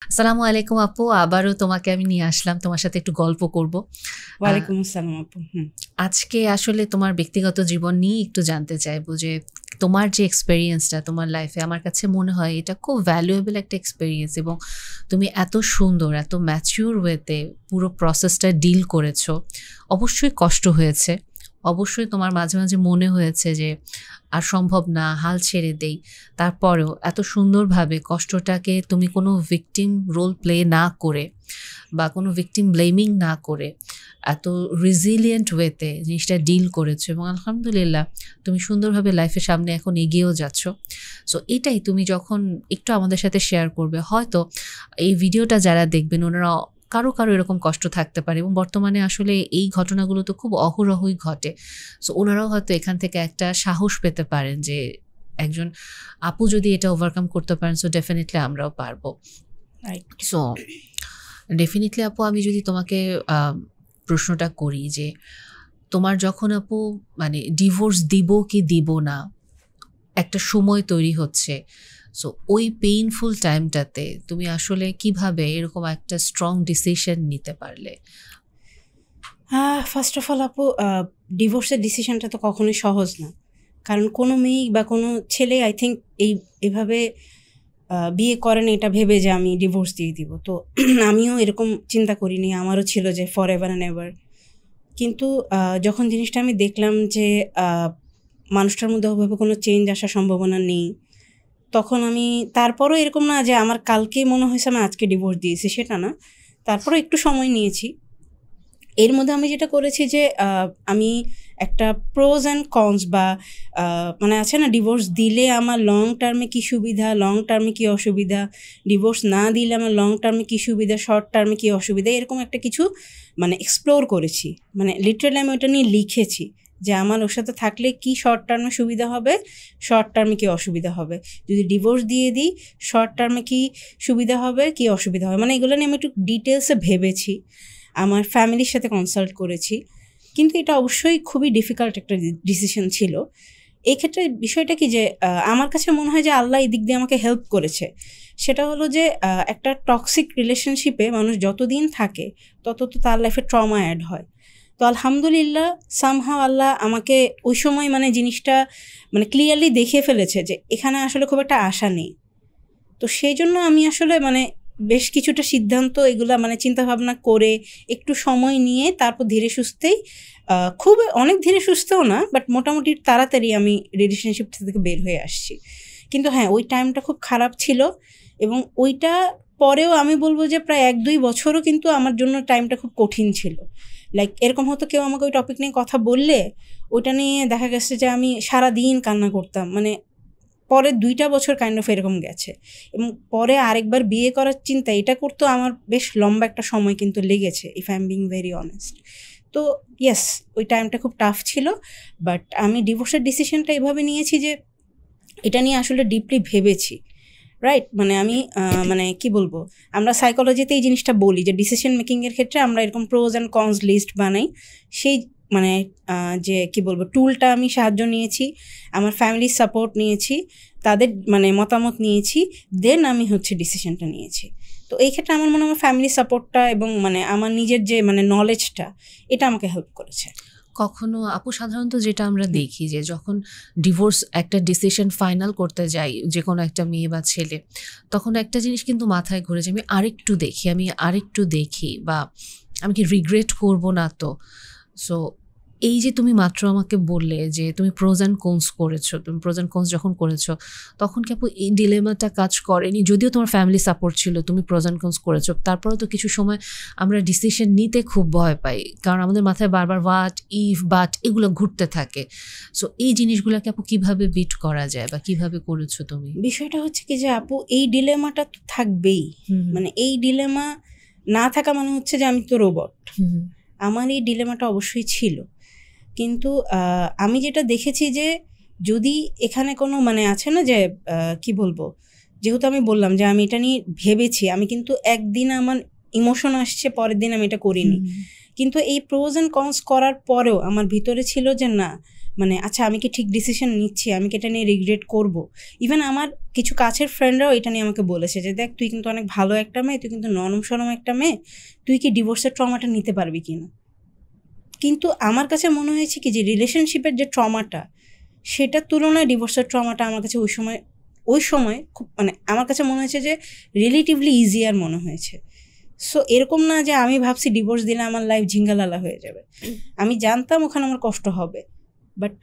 আসসালামু আলাইকুম আপু, আবারও তোমাকে আমি নিয়ে আসলাম, তোমার সাথে একটু গল্প করব। ওয়ালাইকুম আসসালাম আপু। আজকে আসলে তোমার ব্যক্তিগত জীবন নিয়ে একটু জানতে চাইবো যে তোমার যে এক্সপেরিয়েন্সটা তোমার লাইফে, আমার কাছে মনে হয় এটা খুব ভ্যালুয়েবল একটা এক্সপেরিয়েন্স, এবং তুমি এত সুন্দর এত ম্যাচিউর ওয়েতে পুরো প্রসেসটা ডিল করেছো। অবশ্যই কষ্ট হয়েছে, অবশ্যই তোমার মাঝে মাঝে মনে হয়েছে যে আর সম্ভব না, হাল ছেড়ে দেই। তারপরেও এত সুন্দরভাবে কষ্টটাকে তুমি কোনো ভিকটিম রোল প্লে না করে বা কোনো ভিকটিম ব্লেমিং না করে এত রিজিলিয়েন্ট ওয়েতে জিনিসটা ডিল করেছো, এবং আলহামদুলিল্লাহ তুমি সুন্দরভাবে লাইফের সামনে এখন এগিয়েও যাচ্ছ। সো এটাই তুমি যখন একটু আমাদের সাথে শেয়ার করবে, হয়তো এই ভিডিওটা যারা দেখবেন ওনারা কারো কারো এরকম কষ্ট থাকতে পারে, এবং বর্তমানে আসলে এই ঘটনাগুলো তো খুব অহরহই ঘটে। সো ওনারাও হয়তো এখান থেকে একটা সাহস পেতে পারেন যে একজন আপু যদি এটা ওভারকাম করতে পারেন, সো ডেফিনেটলি আমরাও পারবো। রাইট। সো ডেফিনেটলি আপু, আমি যদি তোমাকে প্রশ্নটা করি যে তোমার যখন আপু মানে ডিভোর্স দিব কি দিব না একটা সময় তৈরি হচ্ছে, সো ওই পেইনফুল টাইমটাতে তুমি আসলে কিভাবে এরকম একটা স্ট্রং ডিসিশন নিতে পারলে? ফার্স্ট অফ অল আপু, ডিভোর্সের ডিসিশনটা তো কখনোই সহজ না। কারণ কোনো মেয়ে বা কোনো ছেলে আই থিঙ্ক এভাবে বিয়ে করেন এটা ভেবে যে আমি ডিভোর্স দিয়ে দিব। তো আমিও এরকম চিন্তা করিনি, আমারও ছিল যে ফর এভার অ্যান্ড এভার। কিন্তু যখন জিনিসটা আমি দেখলাম যে মানুষটার মধ্যে ওভাবে কোনো চেঞ্জ আসার সম্ভাবনা নেই, তখন আমি তারপরও এরকম না যে আমার কালকে মনে হয়েছে আমি আজকে ডিভোর্স দিয়েছি, সেটা না। তারপরও একটু সময় নিয়েছি। এর মধ্যে আমি যেটা করেছি যে আমি একটা প্রোজ অ্যান্ড কনস বা মানে আছে না, ডিভোর্স দিলে আমার লং টার্মে কী সুবিধা, লং টার্মে কী অসুবিধা, ডিভোর্স না দিলে আমার লং টার্মে কী সুবিধা, শর্ট টার্মে কী অসুবিধা, এরকম একটা কিছু মানে এক্সপ্লোর করেছি। মানে লিটারালি আমি ওটা নিয়ে লিখেছি যে আমার ওর সাথে থাকলে কি শর্ট টার্মে সুবিধা হবে, শর্ট টার্মে কী অসুবিধা হবে, যদি ডিভোর্স দিয়ে দিই শর্ট টার্মে কী সুবিধা হবে কী অসুবিধা হবে। মানে এগুলো নিয়ে আমি একটু ডিটেলসে ভেবেছি, আমার ফ্যামিলির সাথে কনসাল্ট করেছি। কিন্তু এটা অবশ্যই খুবই ডিফিকাল্ট একটা ডিসিশন ছিল। এই ক্ষেত্রে বিষয়টা কি যে আমার কাছে মনে হয় যে আল্লাহ এই দিক দিয়ে আমাকে হেল্প করেছে। সেটা হলো যে একটা টক্সিক রিলেশনশিপে মানুষ যতদিন থাকে তত তো তার লাইফে ট্রমা অ্যাড হয়। তো আলহামদুলিল্লাহ সামহাও আল্লাহ আমাকে ওই সময় মানে জিনিসটা মানে ক্লিয়ারলি দেখিয়ে ফেলেছে যে এখানে আসলে খুব একটা আশা নেই। তো সেই জন্য আমি আসলে মানে বেশ কিছুটা সিদ্ধান্ত এগুলা মানে চিন্তাভাবনা করে একটু সময় নিয়ে তারপর ধীরে সুস্থেই, খুব অনেক ধীরে সুস্থেও না, বাট মোটামুটি তাড়াতাড়ি আমি রিলেশনশিপ থেকে বের হয়ে আসছি। কিন্তু হ্যাঁ, ওই টাইমটা খুব খারাপ ছিল, এবং ওইটা পরেও আমি বলবো যে প্রায় 1-2 বছরও কিন্তু আমার জন্য টাইমটা খুব কঠিন ছিল। লাইক এরকম হতো, কেউ আমাকে ওই টপিক নিয়ে কথা বললে ওইটা নিয়ে দেখা গেছে যে আমি সারাদিন কান্না করতাম। মানে পরের 2টা বছর কাইন্ড অফ এরকম গেছে, এবং পরে আরেকবার বিয়ে করার চিন্তা এটা করতেও আমার বেশ লম্বা একটা সময় কিন্তু লেগেছে, if I am being very honest. তো ইয়েস, ওই টাইমটা খুব টাফ ছিল, বাট আমি ডিভোর্সের ডিসিশনটা এভাবে নিয়েছি যে এটা নিয়ে আসলে ডিপলি ভেবেছি। রাইট, মানে আমি মানে কি বলবো, আমরা সাইকোলজিতে এই জিনিসটা বলি যে ডিসিশন মেকিংয়ের ক্ষেত্রে আমরা এরকম প্রোজ অ্যান্ড কনস লিস্ট বানাই। সেই মানে যে কি বলবো টুলটা আমি সাহায্য নিয়েছি, আমার ফ্যামিলির সাপোর্ট নিয়েছি, তাদের মানে মতামত নিয়েছি, দেন আমি হচ্ছে ডিসিশনটা নিয়েছি। তো এই ক্ষেত্রে আমার মনে হয় আমার ফ্যামিলি সাপোর্টটা এবং মানে আমার নিজের যে মানে নলেজটা, এটা আমাকে হেল্প করেছে। কখনো আপু সাধারণত যেটা আমরা দেখি যে যখন ডিভোর্স একটা ডিসিশন ফাইনাল করতে যাই যে কোনো একটা মেয়ে বা ছেলে, তখন একটা জিনিস কিন্তু মাথায় ঘুরে যে আমি আরেকটু দেখি বা আমি কি রিগ্রেট করবো না তো। সো এই যে তুমি মাত্র আমাকে বললে যে তুমি প্রোজ অ্যান্ড কোনস করেছো, তুমি প্রোজ অ্যান্ড কোনস যখন করেছো তখন কি আপু এই ডিলেমাটা কাজ করেনি? যদিও তোমার ফ্যামিলি সাপোর্ট ছিল, তুমি প্রোজ অ্যান্ড কোনস করেছো, তারপরেও তো কিছু সময় আমরা ডিসিশন নিতে খুব ভয় পাই, কারণ আমাদের মাথায় বারবার হোয়াট ইফ বাট এগুলো ঘুরতে থাকে। সো এই জিনিসগুলোকে আপু কিভাবে বিট করা যায় বা কিভাবে করেছো তুমি? বিষয়টা হচ্ছে কি যে আপু, এই ডিলেমাটা তো থাকবেই। মানে এই ডিলেমা না থাকা মানে হচ্ছে যে আমি তো রোবট। আমার এই ডিলেমাটা অবশ্যই ছিল, কিন্তু আমি যেটা দেখেছি যে যদি এখানে কোনো মানে আছে না যে কি বলবো, যেহেতু আমি বললাম যে আমি এটা নিয়ে ভেবেছি, আমি কিন্তু একদিন আমার ইমোশন আসছে, পরের দিন আমি এটা করিনি। কিন্তু এই প্রোজ অ্যান্ড কনস করার পরেও আমার ভিতরে ছিল যে না, মানে আচ্ছা আমি কি ঠিক ডিসিশন নিচ্ছি, আমি কি এটা নিয়ে রিগ্রেট করব। ইভেন আমার কিছু কাছের ফ্রেন্ডরাও এটা নিয়ে আমাকে বলেছে যে দেখ তুই কিন্তু অনেক ভালো একটা মেয়ে, তুই কিন্তু নরম সরম একটা মেয়ে, তুই কি ডিভোর্সের ট্রমাটা নিতে পারবি কি না। কিন্তু আমার কাছে মনে হয়েছে কি যে রিলেশনশিপের যে ট্রমাটা, সেটার তুলনায় ডিভোর্সের ট্রমাটা আমার কাছে ওই সময় খুব মানে আমার কাছে মনে হয়েছে যে রিলেটিভলি ইজিয়ার মনে হয়েছে। সো এরকম না যে আমি ভাবছি ডিভোর্স দিলে আমার লাইফ ঝিঙ্গালালা হয়ে যাবে, আমি জানতাম ওখানে আমার কষ্ট হবে, বাট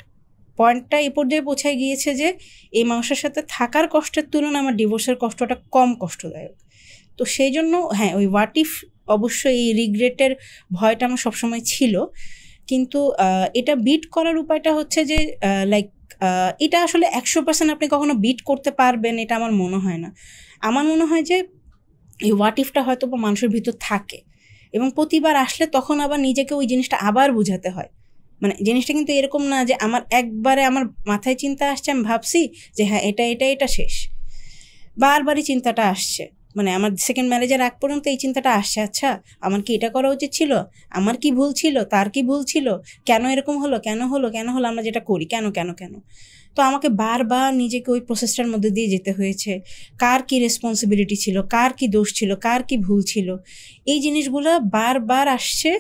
পয়েন্টটা এই পর্যায়ে পৌঁছায় গিয়েছে যে এই মানুষের সাথে থাকার কষ্টের তুলনায় আমার ডিভোর্সের কষ্টটা কম কষ্টদায়ক। তো সেই জন্য হ্যাঁ ওই হোয়াট ইফ অবশ্যই এই রিগ্রেটের ভয়টা আমার সবসময় ছিল, কিন্তু এটা বিট করার উপায়টা হচ্ছে যে লাইক এটা আসলে 100% আপনি কখনো বিট করতে পারবেন এটা আমার মনে হয় না। আমার মনে হয় যে এই হোয়াট ইফটা হয়তো মানুষের ভিতর থাকে এবং প্রতিবার আসলে তখন আবার নিজেকে ওই জিনিসটা আবার বোঝাতে হয়। মানে জিনিসটা কিন্তু এরকম না যে আমার একবারে আমার মাথায় চিন্তা আসছে, আমি ভাবছি যে হ্যাঁ এটা শেষ, বারবারই চিন্তাটা আসছে। মানে আমার সেকেন্ড ম্যারেজের আগ পর্যন্ত এই চিন্তাটা আসছে, আচ্ছা আমার কি এটা করা উচিত ছিল, আমার কি ভুল ছিল, তার কি ভুল ছিল, কেন এরকম হলো, কেন হলো আমরা যেটা করি কেন। তো আমাকে বারবার নিজেকে ওই প্রসেসটার মধ্যে দিয়ে যেতে হয়েছে, কার কি রেসপন্সিবিলিটি ছিল, কার কি দোষ ছিল, কার কি ভুল ছিল, এই জিনিসগুলো বারবার আসছে,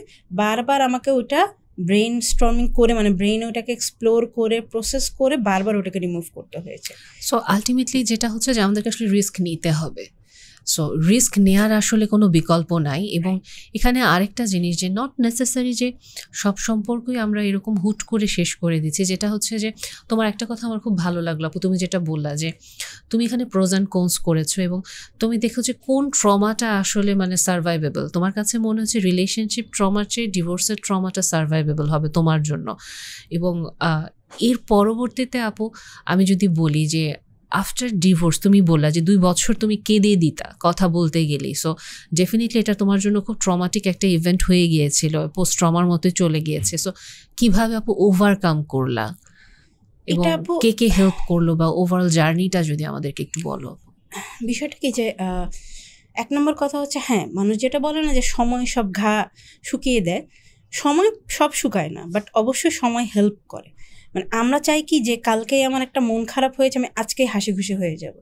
বারবার আমাকে ওটা ব্রেন স্টর্মিং করে মানে ব্রেইনে ওটাকে এক্সপ্লোর করে প্রসেস করে বারবার ওটাকে রিমুভ করতে হয়েছে। সো আলটিমেটলি যেটা হচ্ছে যে আমাদেরকে আসলে রিস্ক নিতে হবে। সো রিস্ক নেওয়ার আসলে কোনো বিকল্প নাই। এবং এখানে আরেকটা জিনিস যে নট নেসেসারি যে সব সম্পর্কই আমরা এরকম হুট করে শেষ করে দিচ্ছি, যেটা হচ্ছে যে তোমার একটা কথা আমার খুব ভালো লাগলো আপু, তুমি যেটা বললা যে তুমি এখানে প্রোজ অ্যান্ড কোনস করেছো এবং তুমি দেখো যে কোন ট্রমাটা আসলে মানে সার্ভাইভেবল। তোমার কাছে মনে হচ্ছে রিলেশনশিপ ট্রমার চেয়ে ডিভোর্সের ট্রমাটা সার্ভাইভেবল হবে তোমার জন্য। এবং এর পরবর্তীতে আপু আমি যদি বলি যে আফটার ডিভোর্স তুমি বললা যে 2 বছর তুমি কেঁদে দিতা কথা বলতে গেলি, সো ডেফিনেটলি এটা তোমার জন্য খুব ট্রমাটিক একটা ইভেন্ট হয়ে গিয়েছিল, পোস্ট ট্রমার মতোই চলে গিয়েছে। সো কিভাবে আপু ওভারকাম করলা এবং কে হেল্প করলো বা ওভারঅল জার্নিটা যদি আমাদেরকে একটু বলো। বিষয়টা কি যে 1 নম্বর কথা হচ্ছে হ্যাঁ মানুষ যেটা বলে না যে সময় সব ঘা শুকিয়ে দেয়, সময় সব শুকায় না, বাট অবশ্যই সময় হেল্প করে। মানে আমরা চাই কি যে কালকেই আমার একটা মন খারাপ হয়েছে আমি আজকেই হাসি খুশি হয়ে যাব,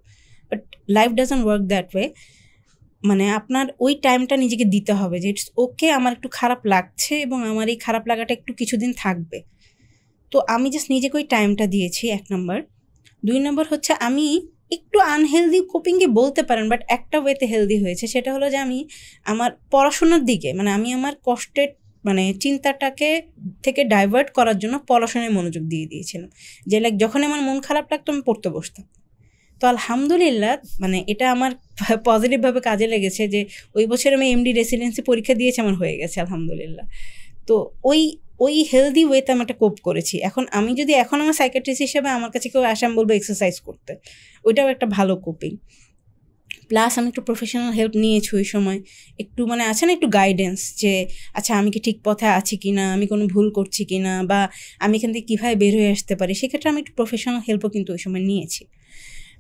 but life doesn't work that way. মানে আপনার ওই টাইমটা নিজেকে দিতে হবে যে ইটস ওকে আমার একটু খারাপ লাগছে এবং আমার এই খারাপ লাগাটা একটু কিছুদিন থাকবে। তো আমি জাস্ট নিজেকে ওই টাইমটা দিয়েছি 1 নম্বর। 2 নম্বর হচ্ছে আমি একটু আনহেলদি কোপিংকে বলতে পারেন, বাট একটা ওয়েতে হেলদি হয়েছে, সেটা হলো যে আমি আমার পড়াশোনার দিকে মানে আমি আমার কষ্টের মানে চিন্তাটাকে থেকে ডাইভার্ট করার জন্য পড়াশোনায় মনোযোগ দিয়ে দিয়েছিলাম। যে লাইক যখন আমার মন খারাপ লাগতো আমি পড়তে বসতাম। তো আলহামদুলিল্লাহ মানে এটা আমার পজিটিভভাবে কাজে লেগেছে যে ওই বছর আমি এমডি রেসিডেন্সি পরীক্ষা দিয়েছি, আমার হয়ে গেছে আলহামদুলিল্লাহ। তো ওই হেলদি ওয়েতে আমি একটা কোপ করেছি। এখন আমি যদি এখন আমার সাইকিয়াট্রিস্ট হিসেবে আমার কাছে কেউ আসে আমি বলবো এক্সারসাইজ করতে, ওইটাও একটা ভালো কোপিং। প্লাস আমি একটু প্রফেশনাল হেল্প নিয়েছি ওই সময়, একটু মানে আছে না একটু গাইডেন্স যে আচ্ছা আমি কি ঠিক পথে আছি কি না, আমি কোনো ভুল করছি কি না, বা আমি এখান থেকে কীভাবে বের হয়ে আসতে পারি, সেক্ষেত্রে আমি একটু প্রফেশনাল হেল্পও কিন্তু ওই সময় নিয়েছি।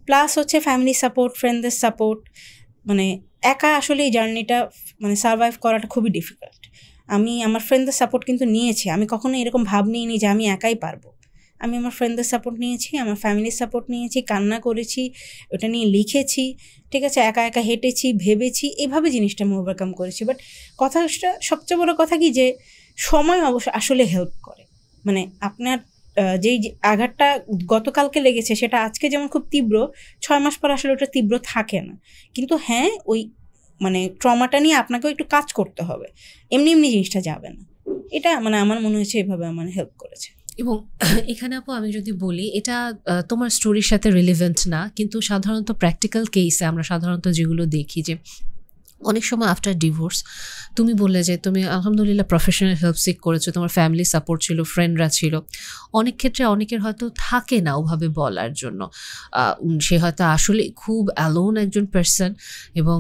প্লাস হচ্ছে ফ্যামিলি সাপোর্ট, ফ্রেন্ডদের সাপোর্ট। মানে একা আসলে এই জার্নিটা মানে সারভাইভ করাটা খুবই ডিফিকাল্ট। আমি আমার ফ্রেন্ডদের সাপোর্ট কিন্তু নিয়েছি, আমি কখনো এরকম ভাব নিইনি যে আমি একাই পারবো। আমি আমার ফ্রেন্ডদের সাপোর্ট নিয়েছি, আমার ফ্যামিলির সাপোর্ট নিয়েছি, কান্না করেছি, ওটা নিয়ে লিখেছি, ঠিক আছে, একা একা হেঁটেছি, ভেবেছি, এভাবে জিনিসটা আমি ওভারকাম করেছি। বাট কথাটা সবচেয়ে বড় কথা কি যে সময় অবশ্য আসলে হেল্প করে। মানে আপনার যেই আঘাতটা গতকালকে লেগেছে সেটা আজকে যেমন খুব তীব্র, 6 মাস পর আসলে ওটা তীব্র থাকে না। কিন্তু হ্যাঁ ওই মানে ট্রমাটা নিয়ে আপনাকেও একটু কাজ করতে হবে, এমনি জিনিসটা যাবে না। এটা মানে আমার মনে হয়েছে এভাবে আমার হেল্প করেছে। এবং এখানে আপু আমি যদি বলি এটা তোমার স্টোরির সাথে রিলেভেন্ট না, কিন্তু সাধারণত প্র্যাকটিক্যাল কেসে আমরা সাধারণত যেগুলো দেখি যে অনেক সময় আফটার ডিভোর্স তুমি বললে যে তুমি আলহামদুলিল্লাহ প্রফেশনাল হেল্প সিক করেছো, তোমার ফ্যামিলি সাপোর্ট ছিল, ফ্রেন্ডরা ছিল। অনেক ক্ষেত্রে অনেকের হয়তো থাকে না ওভাবে বলার জন্য, সে হয়তো আসলে খুব অ্যালোন একজন পার্সন এবং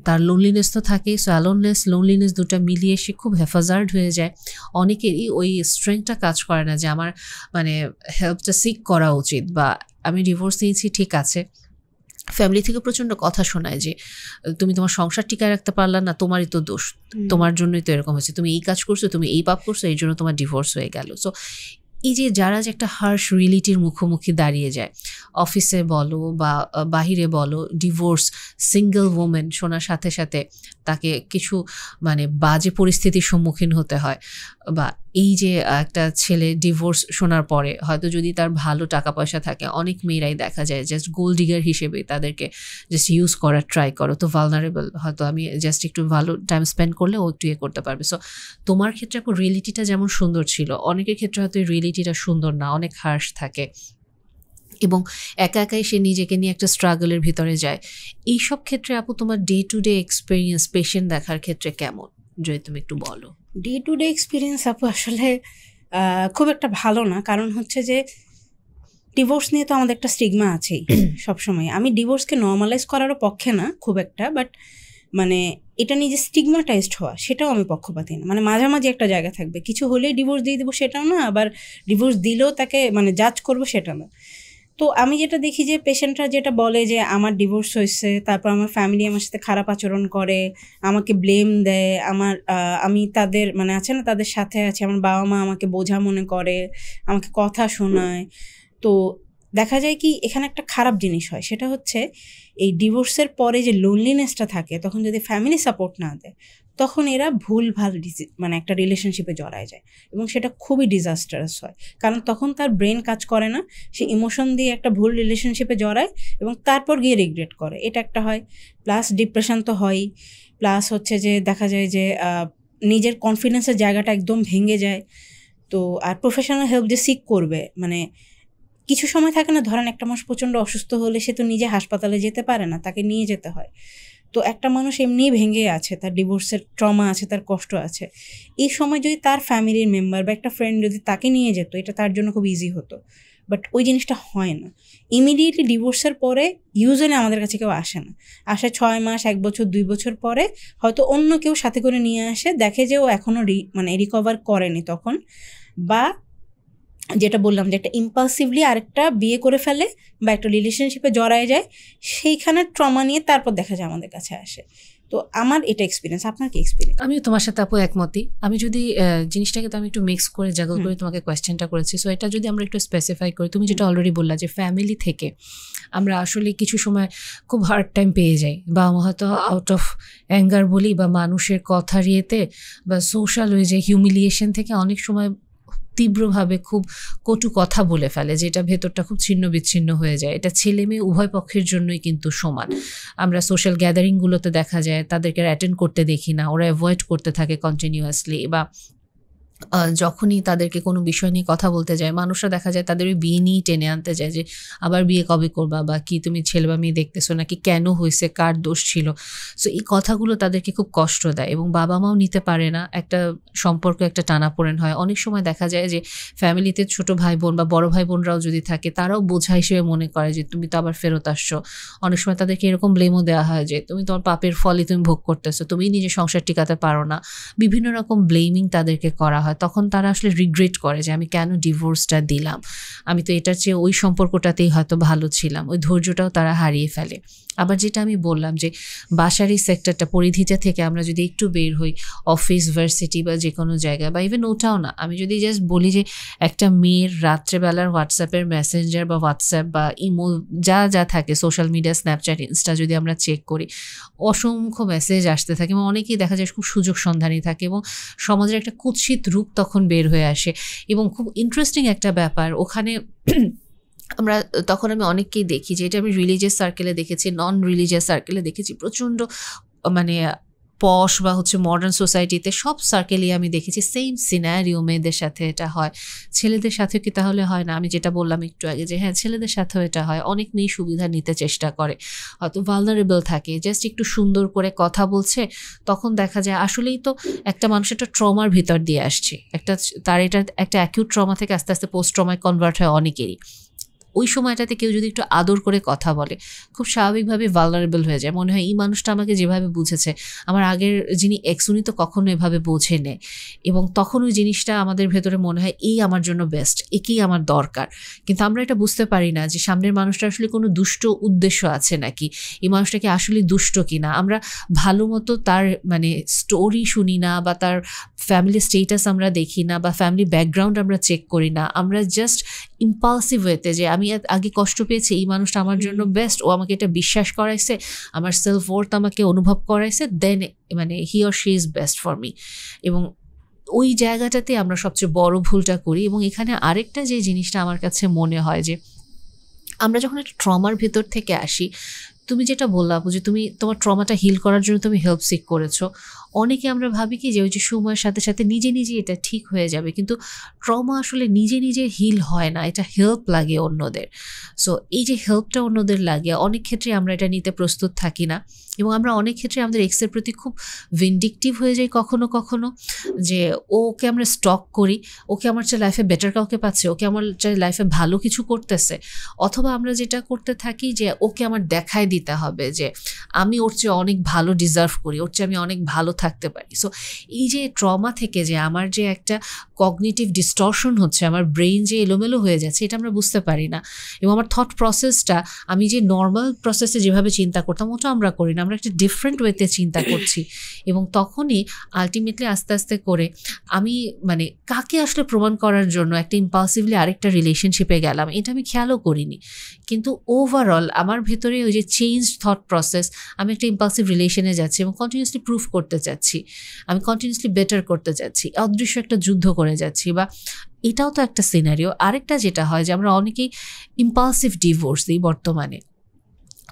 তার লোনলিনেস তো থাকে। সো অ্যালোননেস লোনলিনেস দুটা মিলিয়ে সে খুব হেফাজার্ড হয়ে যায়। অনেকেরই ওই স্ট্রেংথটা কাজ করে না যে আমার মানে হেল্পটা সিক করা উচিত, বা আমি ডিভোর্স নিয়েছি ঠিক আছে, ফ্যামিলি থেকে প্রচণ্ড কথা শোনায় যে তুমি তোমার সংসার টিকায় রাখতে পারলা না, তোমারই তো দোষ, তোমার জন্যই তো এরকম হয়েছে, তুমি এই কাজ করছো, তুমি এই পাপ করছো, এই জন্য তোমার ডিভোর্স হয়ে গেল। সো এই যে যারা যে একটা হার্শ রিয়েলিটির মুখোমুখি দাঁড়িয়ে যায়, অফিসে বলো বা বাহিরে বলো, ডিভোর্স সিঙ্গেল ওমেন শোনার সাথে সাথে তাকে কিছু মানে বাজে পরিস্থিতির সম্মুখীন হতে হয়, বা এই যে একটা ছেলে ডিভোর্স শোনার পরে হয়তো যদি তার ভালো টাকা পয়সা থাকে, অনেক মেয়েরাই দেখা যায় জাস্ট গোল্ড ডিগার হিসেবে তাদেরকে জাস্ট ইউজ করার ট্রাই করো, তো ভালনারেবল, হয়তো আমি জাস্ট একটু ভালো টাইম স্পেন্ড করলে ও একটু ইয়ে করতে পারবে। সো তোমার ক্ষেত্রে আপু রিয়েলিটিটা যেমন সুন্দর ছিল, অনেকের ক্ষেত্রে হয়তো রিয়েলিটিটা সুন্দর না, অনেক হার্শ থাকে এবং একা একাই সে নিজেকে নিয়ে একটা স্ট্রাগলের ভিতরে যায়। এইসব ক্ষেত্রে আপু তোমার day to day experience patient দেখার ক্ষেত্রে কেমন, যদি তুমি একটু বলো। ডে টু ডে এক্সপিরিয়েন্স আপু আসলে খুব একটা ভালো না, কারণ হচ্ছে যে ডিভোর্স নিয়ে তো আমাদের একটা স্টিগমা আছেই সবসময়। আমি ডিভোর্সকে নর্মালাইজ করারও পক্ষে না খুব একটা, বাট মানে এটা নিয়ে যে স্টিগমাটাইজড হওয়া সেটাও আমি পক্ষপাতি না। মানে মাঝামাঝি একটা জায়গা থাকবে, কিছু হলেই ডিভোর্স দিয়ে দেবো সেটাও না, আবার ডিভোর্স দিলেও তাকে মানে জাজ করবো সেটা না। তো আমি যেটা দেখি যে পেশেন্টরা যেটা বলে যে আমার ডিভোর্স হয়েছে, তারপর আমার ফ্যামিলি আমার সাথে খারাপ আচরণ করে, আমাকে ব্লেম দেয়, আমি তাদের মানে আছে না তাদের সাথে আছে, আমার বাবা মা আমাকে বোঝা মনে করে, আমাকে কথা শোনায়। তো দেখা যায় কি এখানে একটা খারাপ জিনিস হয়, সেটা হচ্ছে এই ডিভোর্সের পরে যে লোনলিনেসটা থাকে, তখন যদি ফ্যামিলি সাপোর্ট না দেয় তখন এরা ভুলভাল মানে একটা রিলেশনশিপে জড়ায় যায় এবং সেটা খুবই ডিজাস্টারাস হয়। কারণ তখন তার ব্রেন কাজ করে না, সে ইমোশন দিয়ে একটা ভুল রিলেশনশিপে জড়ায় এবং তারপর গিয়ে রিগ্রেট করে, এটা একটা হয়। প্লাস ডিপ্রেশন তো হয়ই, প্লাস হচ্ছে যে দেখা যায় যে নিজের কনফিডেন্সের জায়গাটা একদম ভেঙে যায়। তো আর প্রফেশনাল হেল্প যে সিক করবে, মানে কিছু সময় থাকে না, ধরেন একটা মানুষ প্রচণ্ড অসুস্থ হলে সে তো নিজে হাসপাতালে যেতে পারে না, তাকে নিয়ে যেতে হয়। তো একটা মানুষ এমনিই ভেঙে আছে, তার ডিভোর্সের ট্রমা আছে, তার কষ্ট আছে, এই সময় যদি তার ফ্যামিলির মেম্বার বা একটা ফ্রেন্ড যদি তাকে নিয়ে যেত, এটা তার জন্য খুব ইজি হতো। বাট ওই জিনিসটা হয় না। ইমিডিয়েটলি ডিভোর্সের পরে ইউজুয়ালি আমাদের কাছে কেউ আসে না, আসে 6 মাস, 1 বছর, 2 বছর পরে হয়তো অন্য কেউ সাথে করে নিয়ে আসে, দেখে যে ও এখনও মানে রিকভার করেনি তখন, বা যেটা বললাম যে একটা ইম্পালসিভলি আরেকটা বিয়ে করে ফেলে বা একটা রিলেশনশিপে জড়ায় যায়, সেইখানে ট্রমা নিয়ে তারপর দেখা যায় আমাদের কাছে আসে। তো আমার এটা এক্সপিরিয়েন্স। আপনার কি এক্সপিরিয়েন্স? আমিও তোমার সাথে আপু একমতই। আমি যদি জিনিসটাকে তো আমি একটু মিক্স করে জাগল করে তোমাকে কোয়েশ্চেনটা করেছি, সো এটা যদি আমরা একটু স্পেসিফাই করি, তুমি যেটা অলরেডি বললা যে ফ্যামিলি থেকে আমরা আসলে কিছু সময় খুব হার্ড টাইম পেয়ে যাই, বা হয়তো আউট অফ অ্যাঙ্গার বলি, বা মানুষের কথার ইয়েতে বা সোশ্যাল ওই যে হিউমিলিয়েশন থেকে অনেক সময় তীব্রভাবে খুব কটু কথা বলে ফেলে, যেটা ভেতরটা খুব ছিন্ন বিচ্ছিন্ন হয়ে যায়। এটা ছেলে মেয়ে উভয় পক্ষের জন্যই কিন্তু সমান। আমরা সোশ্যাল গ্যাদারিংগুলোতে দেখা যায় তাদেরকে অ্যাটেন্ড করতে দেখি না, ওরা অ্যাভয়েড করতে থাকে কন্টিনিউয়াসলি, বা যখনই তাদেরকে কোনো বিষয় নিয়ে কথা বলতে যায়, মানুষরা দেখা যায় তাদের ওই বিয়ে নিয়েই টেনে আনতে যায়, যে আবার বিয়ে কবে করবা, বা কি তুমি ছেলে বা মেয়ে দেখতেছো নাকি, কেন হয়েছে, কার দোষ ছিল। সো এই কথাগুলো তাদেরকে খুব কষ্ট দেয় এবং বাবা মাও নিতে পারে না, একটা সম্পর্ক একটা টানাপোড়েন হয়। অনেক সময় দেখা যায় যে ফ্যামিলিতে ছোট ভাই বোন বা বড় ভাই বোনরাও যদি থাকে, তারাও বোঝা হিসেবে মনে করে যে তুমি তো আবার ফেরত আসছো। অনেক সময় তাদেরকে এরকম ব্লেমও দেওয়া হয় যে তুমি তোমার পাপের ফলই তুমি ভোগ করতেছো, তুমি নিজে সংসার টিকাতে পারো না, বিভিন্ন রকম ব্লেমিং তাদেরকে করা হয়। তখন তারা আসলে রিগ্রেট করে যে আমি কেন ডিভোর্সটা দিলাম, আমি তো এটার চেয়ে ওই সম্পর্কটাতেই হয়তো ভালো ছিলাম, ওই ধৈর্যটাও তারা হারিয়ে ফেলে। আবার যেটা আমি বললাম যে বাসার এই সেক্টরটা, পরিধিটা থেকে আমরা যদি একটু বের হই, অফিস, ভার্সিটি বা যে কোনো জায়গায়, বা ইভেন ওটাও না, আমি যদি জাস্ট বলি যে একটা মেয়ের রাত্রেবেলার হোয়াটসঅ্যাপের মেসেঞ্জার বা হোয়াটসঅ্যাপ বা ইমো যা যা থাকে, সোশ্যাল মিডিয়া, স্ন্যাপচ্যাট, ইনস্টা যদি আমরা চেক করি, অসংখ্য মেসেজ আসতে থাকে এবং অনেকেই দেখা যায় খুব সুযোগ সন্ধানী থাকে এবং সমাজের একটা কুৎসিত রূপ তখন বের হয়ে আসে। এবং খুব ইন্টারেস্টিং একটা ব্যাপার ওখানে আমরা তখন আমি অনেককেই দেখি, যে এটা আমি রিলিজিয়াস সার্কেলে দেখেছি, নন রিলিজিয়াস সার্কেলে দেখেছি, প্রচণ্ড মানে পশ বা হচ্ছে মডার্ন সোসাইটিতে সব সার্কেলেই আমি দেখেছি সেম সিনারিও, মেয়েদের সাথে এটা হয়, ছেলেদের সাথেও কি তাহলে হয় না? আমি যেটা বললাম একটু আগে যে হ্যাঁ, ছেলেদের সাথেও এটা হয়। অনেক মেয়ে সুবিধা নিতে চেষ্টা করে, হয়তো ভালনারেবল থাকে, জাস্ট একটু সুন্দর করে কথা বলছে, তখন দেখা যায় আসলেই তো একটা মানুষ একটা ট্রমার ভিতর দিয়ে আসছে, তার এটা একটা অ্যাকিউট ট্রমা থেকে আস্তে আস্তে পোস্ট ট্রমায় কনভার্ট হয় অনেকেরই। ওই সময়টাতে কেউ যদি একটু আদর করে কথা বলে খুব স্বাভাবিকভাবে ভালনারেবল হয়ে যায়, মনে হয় এই মানুষটা আমাকে যেভাবে বুঝেছে, আমার আগের যিনি এক্স উনি তো কখনো এভাবে বোঝে নেয়, এবং তখন ওই জিনিসটা আমাদের ভেতরে মনে হয় এই আমার জন্য বেস্ট, একেই আমার দরকার। কিন্তু আমরা এটা বুঝতে পারি না যে সামনের মানুষটা আসলে কোনো দুষ্ট উদ্দেশ্য আছে নাকি, এই মানুষটাকে আসলে দুষ্ট কিনা। আমরা ভালো মতো তার মানে স্টোরি শুনি না, বা তার ফ্যামিলি স্টেটাস আমরা দেখি না, বা ফ্যামিলি ব্যাকগ্রাউন্ড আমরা চেক করি না। আমরা জাস্ট ইম্পালসিভ হয়েতে যে আমি আগে কষ্ট পেয়েছি, এই মানুষটা আমার জন্য বেস্ট, ও আমাকে এটা বিশ্বাস করাইছে, আমার সেলফ ওয়ার্থ আমাকে অনুভব করাইছে, দেন মানে he or she is best for me. এবং ওই জায়গাটাতে আমরা সবচেয়ে বড় ভুলটা করি। এবং এখানে আরেকটা যে জিনিসটা আমার কাছে মনে হয় যে আমরা যখন একটা ট্রমার ভেতর থেকে আসি, তুমি যেটা বললাম যে তুমি তোমার ট্রমাটা হিল করার জন্য তুমি হেল্প সিক করেছো, অনেকে আমরা ভাবি কি যে ওই যে সময়ের সাথে সাথে নিজে নিজে এটা ঠিক হয়ে যাবে, কিন্তু ট্রমা আসলে নিজে নিজে হিল হয় না, এটা হেল্প লাগে অন্যদের। সো এই যে হেল্পটা অন্যদের লাগে, অনেক ক্ষেত্রে আমরা এটা নিতে প্রস্তুত থাকি না, এবং আমরা অনেক ক্ষেত্রে আমাদের এক্সের প্রতি খুব ভিন্ডিকটিভ হয়ে যাই কখনো কখনো, যে ওকে আমরা স্টক করি, ওকে আমার চেয়ে লাইফে বেটার কাউকে পাচ্ছে, ওকে আমার চেয়ে লাইফে ভালো কিছু করতেছে, অথবা আমরা যেটা করতে থাকি যে ওকে আমার দেখায় দিতে হবে যে আমি ওর চেয়ে অনেক ভালো ডিজার্ভ করি, ওর চেয়ে আমি অনেক ভালো থাকতে পারি। সো এই যে ট্রমা থেকে যে আমার যে একটা কগনিটিভ ডিস্টরশন হচ্ছে, আমার ব্রেইন যে এলোমেলো হয়ে যাচ্ছে, এটা আমরা বুঝতে পারি না। এবং আমার থট প্রসেসটা আমি যে নর্মাল প্রসেসে যেভাবে চিন্তা করতাম ওটা আমরা করি না, আমরা একটা ডিফারেন্ট ওয়েতে চিন্তা করছি। এবং তখনই আলটিমেটলি আস্তে আস্তে করে আমি মানে কাকে আসলে প্রমাণ করার জন্য একটা ইম্পালসিভলি আরেকটা রিলেশনশিপে গেলাম, এটা আমি খেয়ালও করিনি। কিন্তু ওভারঅল আমার ভেতরে ওই যে চেঞ্জ থট প্রসেস, আমি একটা ইম্পালসিভ রিলেশনে যাচ্ছি এবং কন্টিনিউসলি প্রুভ করতে চাচ্ছি, আমি কন্টিনিউসলি বেটার করতে চাচ্ছি, অদৃশ্য একটা যুদ্ধ করে যাচ্ছি। বা এটাও তো একটা সিনারিও। আরেকটা যেটা হয় যে আমরা অনেকেই ইম্পালসিভ ডিভোর্স দিই বর্তমানে।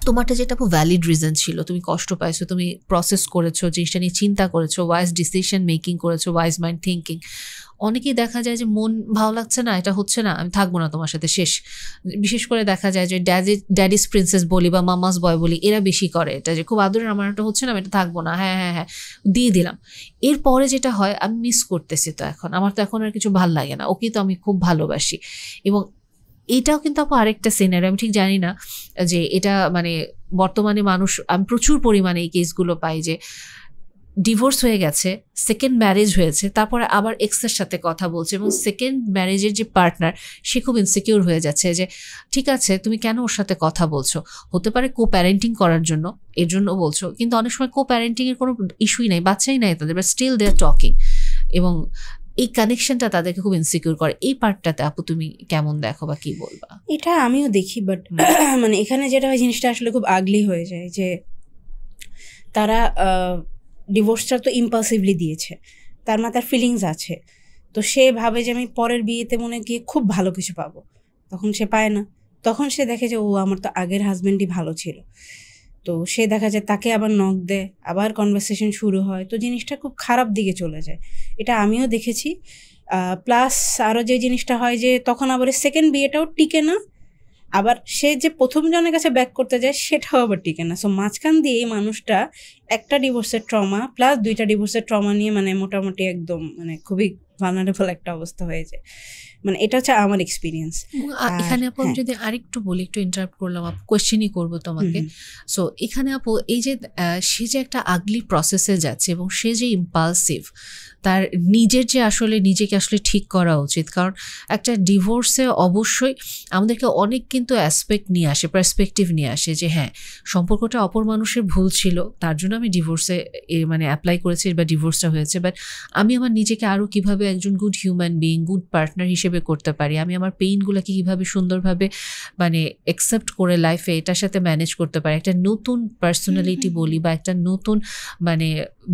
তোমারটা যেটা খুব ভ্যালিড রিজন ছিল, তুমি কষ্ট পাইছো, তুমি প্রসেস করেছো, জিনিসটা নিয়ে চিন্তা করেছো, ওয়াইজ ডিসিশন মেকিং করেছো, ওয়াইজ মাইন্ড থিঙ্কিং। অনেকেই দেখা যায় যে মন ভালো লাগছে না, এটা হচ্ছে না, আমি থাকবো না তোমার সাথে, শেষ। বিশেষ করে দেখা যায় যে ড্যাডিস প্রিন্সেস বলি বা মামাস বয় বলি, এরা বেশি করে এটা, যে খুব আদরের, আমার এটা হচ্ছে না, আমি এটা থাকবো না, হ্যাঁ হ্যাঁ হ্যাঁ দিয়ে দিলাম। এরপরে যেটা হয়, আমি মিস করতেছি, তো এখন আমার তো এখন আর কিছু ভাল লাগে না, ওকে তো আমি খুব ভালোবাসি। এবং এটাও কিন্তু আপু আরেকটা সিনারি, আমি ঠিক জানি না যে এটা মানে বর্তমানে মানুষ, আমি প্রচুর পরিমাণে এই কেসগুলো পাই যে ডিভোর্স হয়ে গেছে, সেকেন্ড ম্যারেজ হয়েছে, তারপরে আবার এক্সের সাথে কথা বলছে, এবং সেকেন্ড ম্যারেজের যে পার্টনার সে খুব ইনসিকিউর হয়ে যাচ্ছে যে ঠিক আছে তুমি কেন ওর সাথে কথা বলছো, হতে পারে কো প্যারেন্টিং করার জন্য, এর জন্য বলছো, কিন্তু অনেক সময় কো প্যারেন্টিংয়ের কোনো ইস্যুই নাই, বাচ্চাই নাই তাদের, but still they are talking, এবং এই কানেকশনটা তাদেরকে খুব ইনসিকিউর করে। এই পার্টটাতে আপু তুমি কেমন দেখো বা কি বলবা? এটা আমিও দেখি, বাট মানে এখানে যেটা হয়, জিনিসটা আসলে খুব আগলি হয়ে যায় যে তারা ডিভোর্সটা তো ইম্পালসিভলি দিয়েছে, তার মাথার ফিলিংস আছে, তো সে ভাবে যে আমি পরের বিয়েতে মনে গিয়ে খুব ভালো কিছু পাবো, তখন সে পায় না। তখন সে দেখে যে ও আমার তো আগের হাজব্যান্ডই ভালো ছিল, তো সে দেখা যায় তাকে আবার নক দেয়, আবার কনভারসেশন শুরু হয়, তো জিনিসটা খুব খারাপ দিকে চলে যায়। এটা আমিও দেখেছি। প্লাস আরও যে জিনিসটা হয় যে তখন আবার সেকেন্ড বিয়েটাও টিকে না, আবার সে যে প্রথম জনের কাছে ব্যাক করতে যায় সেটাও আবার টিকে না। সো মাঝখান দিয়ে এই মানুষটা একটা ডিভোর্সের ট্রমা প্লাস দুইটা ডিভোর্সের ট্রমা নিয়ে মানে মোটামুটি একদম মানে খুবই ভালনারেবল একটা অবস্থা হয়ে যায়। মানে এটা হচ্ছে আমার এক্সপিরিয়েন্স। এখানে আপু আমি যদি আরেকটু বলি, একটু ইন্টারাপ্ট করলাম, আপু কোয়েশ্চেনই করবো তোমাকে। সো এখানে আপু এই যে সে যে একটা আগলি প্রসেসে যাচ্ছে এবং সে যে ইম্পালসিভ, তার নিজের যে আসলে নিজেকে আসলে ঠিক করা উচিত, কারণ একটা ডিভোর্সে অবশ্যই আমাদেরকে অনেক কিন্তু অ্যাসপেক্ট নিয়ে আসে, পার্সপেক্টিভ নিয়ে আসে, যে হ্যাঁ সম্পর্কটা অপর মানুষের ভুল ছিল, তার জন্য আমি ডিভোর্সে মানে অ্যাপ্লাই করেছি বা ডিভোর্সটা হয়েছে, বাট আমি আমার নিজেকে আরও কীভাবে একজন good human being, good partner হিসেবে করতে পারি, আমি আমার পেইনগুলোকে কীভাবে সুন্দরভাবে মানে অ্যাকসেপ্ট করে লাইফে এটার সাথে ম্যানেজ করতে পারি, একটা নতুন পার্সোনালিটি বলি বা একটা নতুন মানে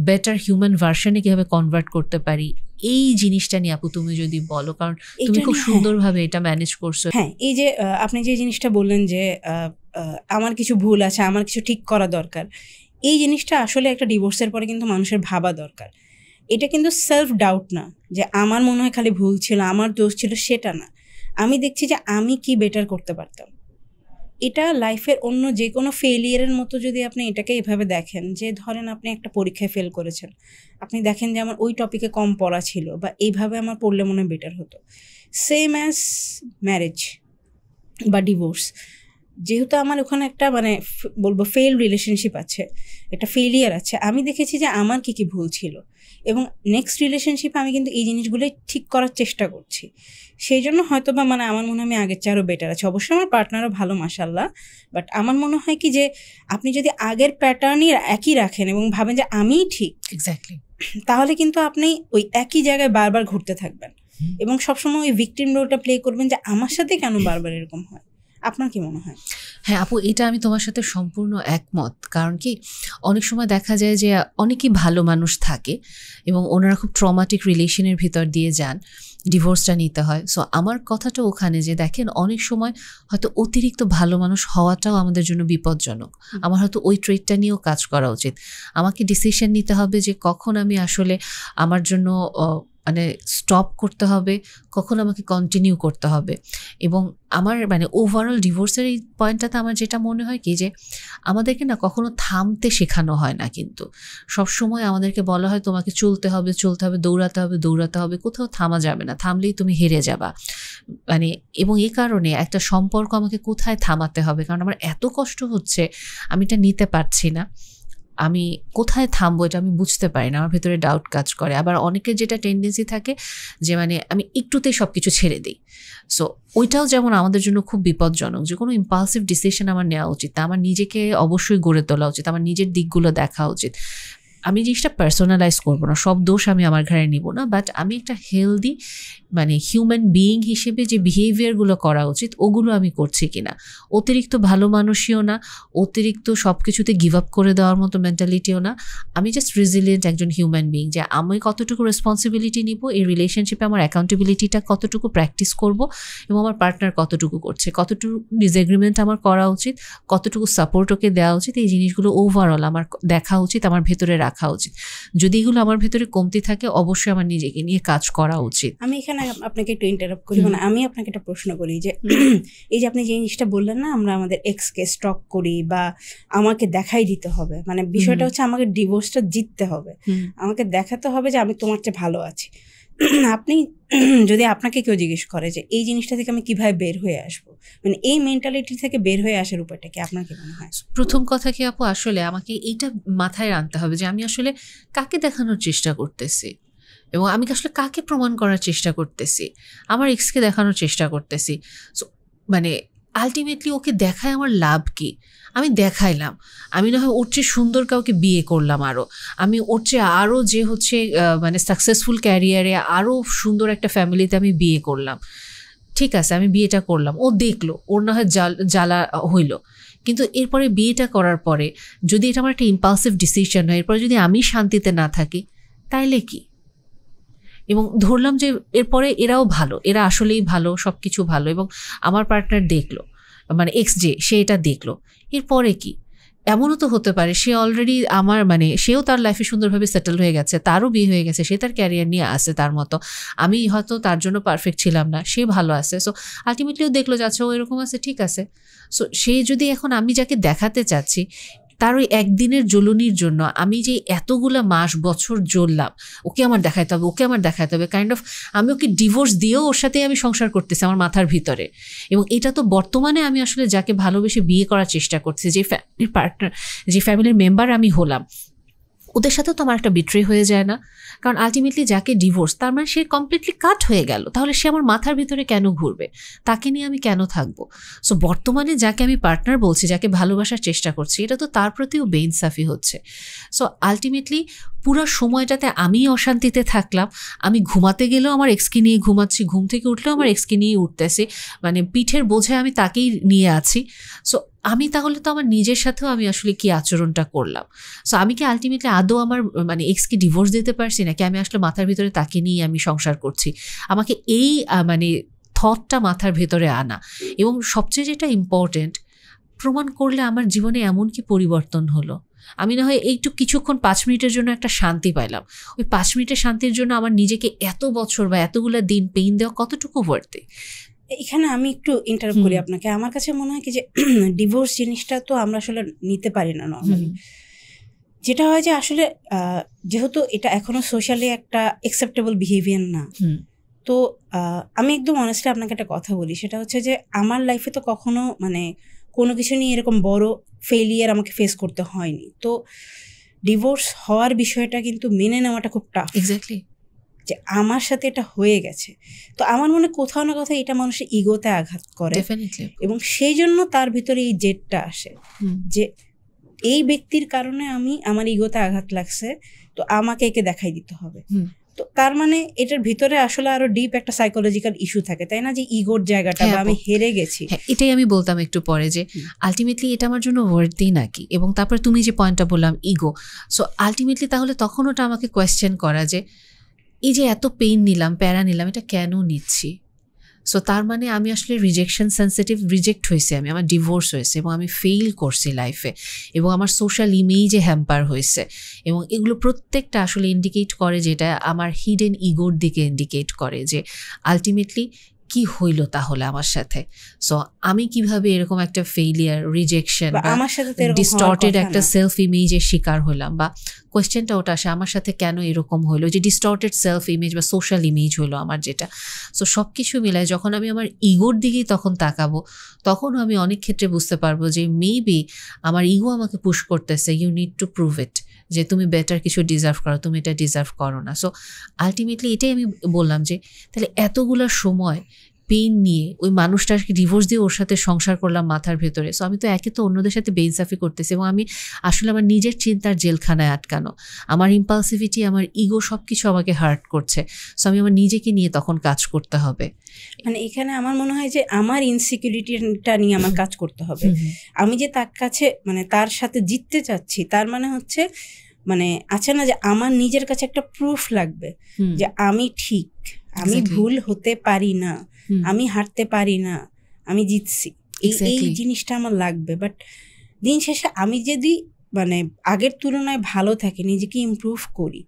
বেটার হিউম্যান ভার্সনে কীভাবে কনভার্ট করতে পারি, এই জিনিসটা নিয়ে আপু তুমি যদি বলো, কারণ তুমি খুব সুন্দরভাবে এটা ম্যানেজ করছো। হ্যাঁ, এই যে আপনি যে জিনিসটা বললেন যে আমার কিছু ভুল আছে, আমার কিছু ঠিক করা দরকার, এই জিনিসটা আসলে একটা ডিভোর্সের পরে কিন্তু মানুষের ভাবা দরকার। এটা কিন্তু সেলফ ডাউট না যে আমার মনে হয় খালি ভুল ছিল, আমার দোষ ছিল, সেটা না। আমি দেখছি যে আমি কি বেটার করতে পারতাম। এটা লাইফের অন্য যে কোনো ফেলিয়ারের মতো যদি আপনি এটাকে এভাবে দেখেন, যে ধরেন আপনি একটা পরীক্ষায় ফেল করেছেন, আপনি দেখেন যে আমার ওই টপিকে কম পড়া ছিল বা এইভাবে আমার পড়লে মনে হয় বেটার হতো। সেম অ্যাজ ম্যারেজ, বা ডিভোর্স, যেহেতু আমার ওখানে একটা মানে বলবো ফেল রিলেশনশিপ আছে, একটা ফেলিয়ার আছে, আমি দেখেছি যে আমার কী কী ভুল ছিল, এবং নেক্সট রিলেশনশিপে আমি কিন্তু এই জিনিসগুলোই ঠিক করার চেষ্টা করছি। সেই জন্য হয়তো বা মানে আমার মনে হয় আমি আগের চেয়ে আরও বেটার আছে। অবশ্যই আমার পার্টনারও ভালো মাশাআল্লাহ, বাট আমার মনে হয় কি যে আপনি যদি আগের প্যাটার্নই একই রাখেন এবং ভাবেন যে আমিই ঠিক, এক্স্যাক্টলি, তাহলে কিন্তু আপনি ওই একই জায়গায় বারবার ঘুরতে থাকবেন এবং সবসময় ওই ভিকটিম রোলটা প্লে করবেন যে আমার সাথে কেন বারবার এরকম হয়। আপনার কি মনে হয়? হ্যাঁ আপু, এটা আমি তোমার সাথে সম্পূর্ণ একমত। কারণ কি অনেক সময় দেখা যায় যে অনেকই ভালো মানুষ থাকে এবং ওনারা খুব ট্রমাটিক রিলেশনের ভিতর দিয়ে যান, ডিভোর্সটা নিতে হয়। সো আমার কথাটা ওখানে যে দেখেন অনেক সময় হয়তো অতিরিক্ত ভালো মানুষ হওয়াটাও আমাদের জন্য বিপজ্জনক। আমার হয়তো ওই ট্রেডটা নিয়েও কাজ করা উচিত। আমাকে ডিসিশন নিতে হবে যে কখন আমি আসলে আমার জন্য মানে স্টপ করতে হবে, কখন আমাকে কন্টিনিউ করতে হবে। এবং আমার মানে ওভারঅল ডিভোর্সের এই পয়েন্টটাতে আমার যেটা মনে হয় কি যে আমাদেরকে না কখনো থামতে শেখানো হয় না, কিন্তু সবসময় আমাদেরকে বলা হয় তোমাকে চলতে হবে, দৌড়াতে হবে, কোথাও থামা যাবে না, থামলেই তুমি হেরে যাবা। মানে এবং এই কারণে একটা সম্পর্ক আমাকে কোথায় থামাতে হবে, কারণ আমার এত কষ্ট হচ্ছে, আমি এটা নিতে পারছি না, আমি কোথায় থামবো এটা আমি বুঝতে পারি না, আমার ভেতরে ডাউট কাজ করে। আবার অনেকের যেটা টেন্ডেন্সি থাকে যে মানে আমি একটুতেই সব কিছু ছেড়ে দিই। সো ওইটাও যেমন আমাদের জন্য খুব বিপজ্জনক, যে কোনো ইম্পালসিভ ডিসিশন আমার নেওয়া উচিত না, আমার নিজেকে অবশ্যই গড়ে তোলা উচিত, আমার নিজের দিকগুলো দেখা উচিত। আমি জিনিসটা পার্সোনালাইজ করবো না, সব দোষ আমি আমার ঘাড়ে নিব না, বাট আমি একটা হেলদি মানে হিউম্যান বিইং হিসেবে যে বিহেভিয়ারগুলো করা উচিত ওগুলো আমি করছি কিনা। অতিরিক্ত ভালো মানুষইও না, অতিরিক্ত সব কিছুতে গিভ আপ করে দেওয়ার মতো মেন্টালিটিও না। আমি জাস্ট রেজিলিয়েন্ট একজন হিউম্যান বিইং, যে আমি কতটুকু রেসপন্সিবিলিটি নিব, এই রিলেশনশিপে আমার অ্যাকাউন্টেবিলিটিটা কতটুকু প্র্যাকটিস করব, এবং আমার পার্টনার কতটুকু করছে, কতটুকু ডিসএগ্রিমেন্ট আমার করা উচিত, কতটুকু সাপোর্ট ওকে দেওয়া উচিত, এই জিনিসগুলো ওভারঅল আমার দেখা উচিত, আমার ভেতরে রাখা উচিত। যদি এগুলো আমার ভেতরে কমতি থাকে অবশ্যই আমার নিজেকে নিয়ে কাজ করা উচিত। আমি এখানে আপনাকে একটু ইন্টারাপ্ট করি, মানে আমি আপনাকে একটা প্রশ্ন করি যে এই যে আপনি যে জিনিসটা বললেন না, আমরা আমাদের এক্সকে স্টক করি বা আমাকে দেখাই দিতে হবে, মানে বিষয়টা হচ্ছে আমাকে ডিভোর্সটা জিততে হবে, আমাকে দেখাতে হবে যে আমি তোমার চেয়ে ভালো আছি। আপনি যদি আপনাকে কেউ জিজ্ঞেস করে যে এই জিনিসটা থেকে আমি কিভাবে বের হয়ে আসবো, মানে এই মেন্টালিটি থেকে বের হয়ে আসার উপায়টা কি, আপনার কি মনে হয়? প্রথম কথা কি আপু, আসলে আমাকে এইটা মাথায় আনতে হবে যে আমি আসলে কাকে দেখানোর চেষ্টা করতেছি, এবং আমি আসলে কাকে প্রমাণ করার চেষ্টা করতেছি। আমার এক্সকে দেখানোর চেষ্টা করতেছি, সো মানে আলটিমেটলি ওকে দেখায় আমার লাভ কি? আমি দেখাইলাম, আমি না হয় ওর চেয়ে সুন্দর কাউকে বিয়ে করলাম, আরও আমি ওর চেয়ে আরও যে হচ্ছে মানে সাকসেসফুল ক্যারিয়ারে আরও সুন্দর একটা ফ্যামিলিতে আমি বিয়ে করলাম, ঠিক আছে আমি বিয়েটা করলাম, ও দেখলো, ওর না হয় জ্বালা হইলো, কিন্তু এরপরে বিয়েটা করার পরে যদি এটা আমার একটা ইম্পালসিভ ডিসিশন হয়, এরপরে যদি আমি শান্তিতে না থাকি তাইলে কি? এবং ধরলাম যে এরপরে এরাও ভালো, এরা আসলেই ভালো, সব কিছু ভালো, এবং আমার পার্টনার দেখলো, মানে এক্স যে সে এটা দেখলো, এরপরে কি? এমনও তো হতে পারে সে অলরেডি আমার মানে সেও তার লাইফে সুন্দরভাবে সেটেল হয়ে গেছে, তারও বিয়ে হয়ে গেছে, সে তার ক্যারিয়ার নিয়ে আসে তার মতো, আমি হয়তো তার জন্য পারফেক্ট ছিলাম না, সে ভালো আছে। সো আলটিমেটলিও দেখলো যাচ্ছে ও এরকম আছে, ঠিক আছে। সো সে যদি এখন আমি যাকে দেখাতে চাচ্ছি তার ওই একদিনের জ্বলনির জন্য আমি যে এতগুলা মাস বছর জ্বললাম, ওকে আমার দেখাইতে হবে কাইন্ড অফ, আমি ওকে ডিভোর্স দিয়েও ওর সাথে আমি সংসার করতেছি আমার মাথার ভিতরে। এবং এটা তো বর্তমানে আমি আসলে যাকে ভালোবেসে বিয়ে করার চেষ্টা করছি, যে ফ্যামিলির পার্টনার, যে ফ্যামিলির মেম্বার আমি হলাম, ওদের সাথেও তো আমার একটা বিট্রে হয়ে যায় না? কারণ আলটিমেটলি যাকে ডিভোর্স, তার মানে সে কমপ্লিটলি কাট হয়ে গেল, তাহলে সে আমার মাথার ভিতরে কেন ঘুরবে, তাকে নিয়ে আমি কেন থাকবো? সো বর্তমানে যাকে আমি পার্টনার বলছি, যাকে ভালোবাসার চেষ্টা করছি, এটা তো তার প্রতিও বেইনসাফি হচ্ছে। সো আলটিমেটলি পুরো সময়টাতে আমি অশান্তিতে থাকলাম, আমি ঘুমাতে গেলেও আমার এক্সকে নিয়ে ঘুমাচ্ছি, ঘুম থেকে উঠলেও আমার এক্সকে নিয়ে উঠতেছি, মানে পিঠের বোঝায় আমি তাকেই নিয়ে আছি। সো আমি তাহলে তো আমার নিজের সাথেও আমি আসলে কি আচরণটা করলাম? সো আমি কি আলটিমেটলি আদৌ আমার মানে এক্সকে ডিভোর্স দিতে পারছি নাকি আমি আসলে মাথার ভিতরে তাকে নিয়ে আমি সংসার করছি? আমাকে এই মানে থটটা মাথার ভেতরে আনা, এবং সবচেয়ে যেটা ইম্পর্টেন্ট, প্রমাণ করলে আমার জীবনে এমন কি পরিবর্তন হলো? আমি না হয় এইটু কিছুক্ষণ 5 মিনিটের জন্য একটা শান্তি পাইলাম, ওই 5 মিনিটের শান্তির জন্য আমার নিজেকে এত বছর বা এতগুলো দিন পেইন দেওয়া কতটুকু ওয়ার্থ? এখানে আমি একটু ইন্টারাপ্ট করি আপনাকে। আমার কাছে মনে হয় কি যে ডিভোর্স জিনিসটা তো আমরা আসলে নিতে পারি না নর্মালি। যেটা হয় যে আসলে যেহেতু এটা এখনো সোশ্যালি একটা অ্যাকসেপ্টেবল বিহেভিয়ার না, তো আমি একদম অনেস্টলি আপনাকে একটা কথা বলি, সেটা হচ্ছে যে আমার লাইফে তো কখনো মানে কোনো কিছু নিয়ে এরকম বড় ফেলিয়ার আমাকে ফেস করতে হয়নি। তো ডিভোর্স হওয়ার বিষয়টা কিন্তু মেনে নেওয়াটা খুব টাফ। এক্স্যাক্টলি, যে আমার সাথে এটা হয়ে গেছে। তো আমার মনে কোথাও না কোথাও এটা মানুষের ইগোতে আঘাত করে, ডেফিনেটলি। এবং সেই জন্য তার ভিতরে এই জেদটা আসে যে এই ব্যক্তির কারণে আমার ইগোতে আঘাত লাগছে, তো আমাকে একে দেখাই দিতে হবে। তো তার মানে এটার ভিতরে আসলে আরো ডিপ একটা সাইকোলজিক্যাল ইস্যু থাকে, তাই না? যে ইগোর জায়গাটা, বা আমি হেরে গেছি। এটাই আমি বলতাম একটু পরে, যে আলটিমেটলি এটা আমার জন্য ওয়ার্থই নাকি। এবং তারপর তুমি যে পয়েন্টটা বললাম ইগো, সো আলটিমেটলি তাহলে তখন ওটা আমাকে কোয়েশ্চেন করা যে এই যে এত পেইন নিলাম, প্যারা নিলাম, এটা কেন নিচ্ছি? সো তার মানে আমি আসলে রিজেকশন সেন্সিটিভ, রিজেক্ট হয়েছে, আমার ডিভোর্স হয়েছে এবং আমি ফেইল করছি লাইফে, এবং আমার সোশ্যাল ইমেজে হ্যাম্পার হয়েছে, এবং এগুলো প্রত্যেকটা আসলে ইন্ডিকেট করে, যেটা আমার হিডেন ইগোর দিকে ইন্ডিকেট করে যে আলটিমেটলি কি হইল তাহলে আমার সাথে। সো আমি কিভাবে এরকম একটা ফেইলিয়ার, রিজেকশন, ডিস্টর্টেড একটা সেলফ ইমেজের শিকার হলাম, বা কোয়েশ্চেনটা ওটা আসে আমার সাথে কেন এরকম হলো, যে ডিস্টর্টেড সেলফ ইমেজ বা সোশ্যাল ইমেজ হলো আমার যেটা। সো সব কিছু মিলায় যখন আমি আমার ইগোর দিকেই তখন তাকাবো, তখনও আমি অনেক ক্ষেত্রে বুঝতে পারবো যে মেবি আমার ইগো আমাকে পুশ করতেছে, you need to prove it, যে তুমি বেটার কিছু ডিজার্ভ করো, তুমি এটা ডিজার্ভ করো না। সো আলটিমেটলি এটাই আমি বললাম যে তাহলে এতগুলো সময় পেইন নিয়ে ওই মানুষটাকে ডিভোর্স দিয়ে ওর সাথে সংসার করলাম মাথার ভেতরে। সো আমি তো একে তো অন্যদের সাথে বেইনসাফি করতেছি, এবং আমি আসলে আমার নিজের চিন্তার জেলখানায় আটকানো, আমার ইম্পালসিভিটি, আমার ইগো সব কিছু আমাকে হার্ট করছে। সো আমি আমার নিজেকে নিয়ে তখন কাজ করতে হবে। মানে এখানে আমার মনে হয় যে আমার ইনসিকিউরিটিটা নিয়ে আমার কাজ করতে হবে। আমি যে তার কাছে মানে তার সাথে জিততে চাচ্ছি, তার মানে হচ্ছে মানে আছে না যে আমার নিজের কাছে একটা প্রুফ লাগবে যে আমি ঠিক, আমি ভুল হতে পারি না, আমি হারতে পারি না, আমি জিতছি, এই জিনিসটা আমার লাগবে। বাট দিন শেষে আমি যদি মানে আগের তুলনায় ভালো থাকি, নিজেকে ইমপ্রুভ করি,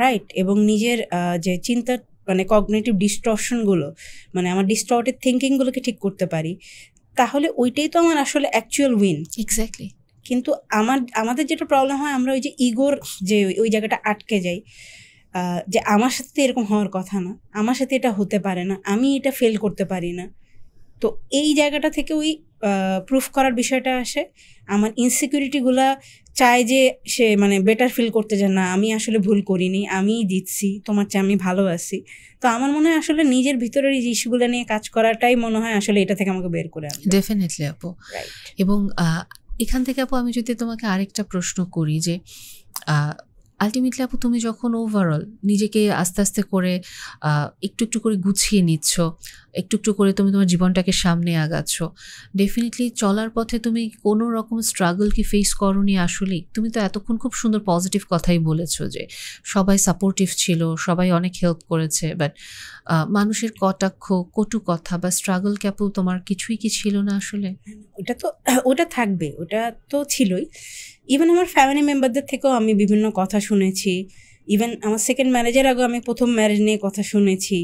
রাইট, এবং নিজের যে চিন্তার মানে কগনিটিভ ডিস্টর্শনগুলো, মানে আমার ডিস্টর্টেড থিঙ্কিংগুলোকে ঠিক করতে পারি, তাহলে ওইটাই তো আমার আসলে অ্যাকচুয়াল উইন। এক্স্যাক্টলি। কিন্তু আমাদের যেটা প্রবলেম হয়, আমরা ওই যে ইগোর যে ওই জায়গাটা আটকে যাই, যে আমার সাথে তো এরকম হওয়ার কথা না, আমার সাথে এটা হতে পারে না, আমি এটা ফেল করতে পারি না। তো এই জায়গাটা থেকে ওই প্রুফ করার বিষয়টা আসে। আমার ইনসিকিউরিটিগুলা চায় যে সে মানে বেটার ফিল করতে, যে না আমি আসলে ভুল করিনি, আমি জিতছি, তোমার চেয়ে আমি ভালো আছি। তো আমার মনে হয় আসলে নিজের ভিতরের এই ইস্যুগুলো নিয়ে কাজ করাটাই মনে হয় আসলে এটা থেকে আমাকে বের করে আনবে। ডেফিনেটলি আপু। এবং এখান থেকে আপু আমি যদি তোমাকে আরেকটা প্রশ্ন করি, যে আলটিমেটলি আপু তুমি যখন ওভারঅল নিজেকে আস্তে আস্তে করে একটু একটু করে গুছিয়ে নিচ্ছ, একটু একটু করে তুমি তোমার জীবনটাকে সামনে আগাচ্ছ, ডেফিনেটলি চলার পথে তুমি কোনো রকম স্ট্রাগল কি ফেস করোনি? আসলেই তুমি তো এতক্ষণ খুব সুন্দর পজিটিভ কথাই বলেছো, যে সবাই সাপোর্টিভ ছিল, সবাই অনেক হেল্প করেছে, বাট মানুষের কটাক্ষ, কটু কথা বা স্ট্রাগল কি আপু তোমার কিছুই কি ছিল না আসলে? ওটা থাকবে, ওটা তো ছিলই। ইভেন আমার ফ্যামিলি মেম্বারদের থেকেও আমি বিভিন্ন কথা শুনেছি। ইভেন আমার সেকেন্ড ম্যারেজের আগেও আমি প্রথম ম্যারেজ নিয়ে কথা শুনেছি।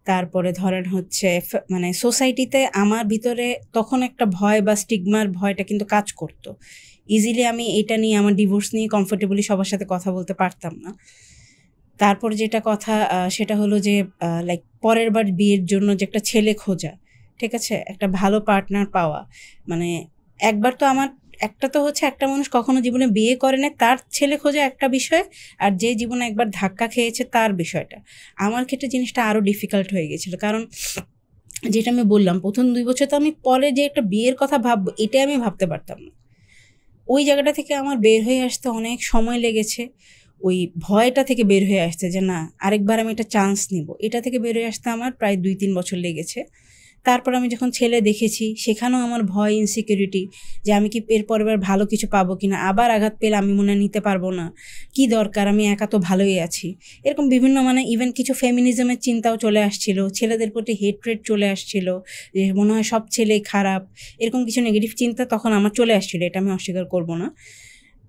তারপরে ধরেন হচ্ছে মানে সোসাইটিতে আমার ভিতরে তখন একটা ভয় বা স্টিগমার ভয়টা কিন্তু কাজ করতো। ইজিলি আমি এটা নিয়ে, আমার ডিভোর্স নিয়ে কমফোর্টেবলি সবার সাথে কথা বলতে পারতাম না। তারপর যেটা কথা সেটা হলো যে লাইক পরের বার বিয়ের জন্য যে একটা ছেলে খোঁজা, ঠিক আছে, একটা ভালো পার্টনার পাওয়া, মানে একবার তো আমার একটা তো হচ্ছে একটা মানুষ কখনো জীবনে বিয়ে করে না, তার ছেলে খোঁজা একটা বিষয়, আর যে জীবনে একবার ধাক্কা খেয়েছে তার বিষয়টা। আমার ক্ষেত্রে জিনিসটা আরও ডিফিকাল্ট হয়ে গেছিলো, কারণ যেটা আমি বললাম প্রথম 2 বছর তো আমি পরে যে একটা বিয়ের কথা ভাববো এটাই আমি ভাবতে পারতাম না। ওই জায়গাটা থেকে আমার বের হয়ে আসতে অনেক সময় লেগেছে। ওই ভয়টা থেকে বের হয়ে আসতে, যে না আরেকবার আমি একটা চান্স নিব, এটা থেকে বের হয়ে আসতে আমার প্রায় 2-3 বছর লেগেছে। তারপর আমি যখন ছেলে দেখেছি, সেখানেও আমার ভয়, ইনসিকিউরিটি, যে আমি কি এর পরের ভালো কিছু পাবো কিনা, আবার আঘাত পেলে আমি মনে নিতে পারবো না, কি দরকার, আমি একা তো ভালোই আছি, এরকম বিভিন্ন মানে ইভেন কিছু ফেমিনিজমের চিন্তাও চলে আসছিল, ছেলেদের প্রতি হেট্রেট চলে আসছিল, যে মনে হয় সব ছেলেই খারাপ, এরকম কিছু নেগেটিভ চিন্তা তখন আমার চলে আসছিল, এটা আমি অস্বীকার করবো না।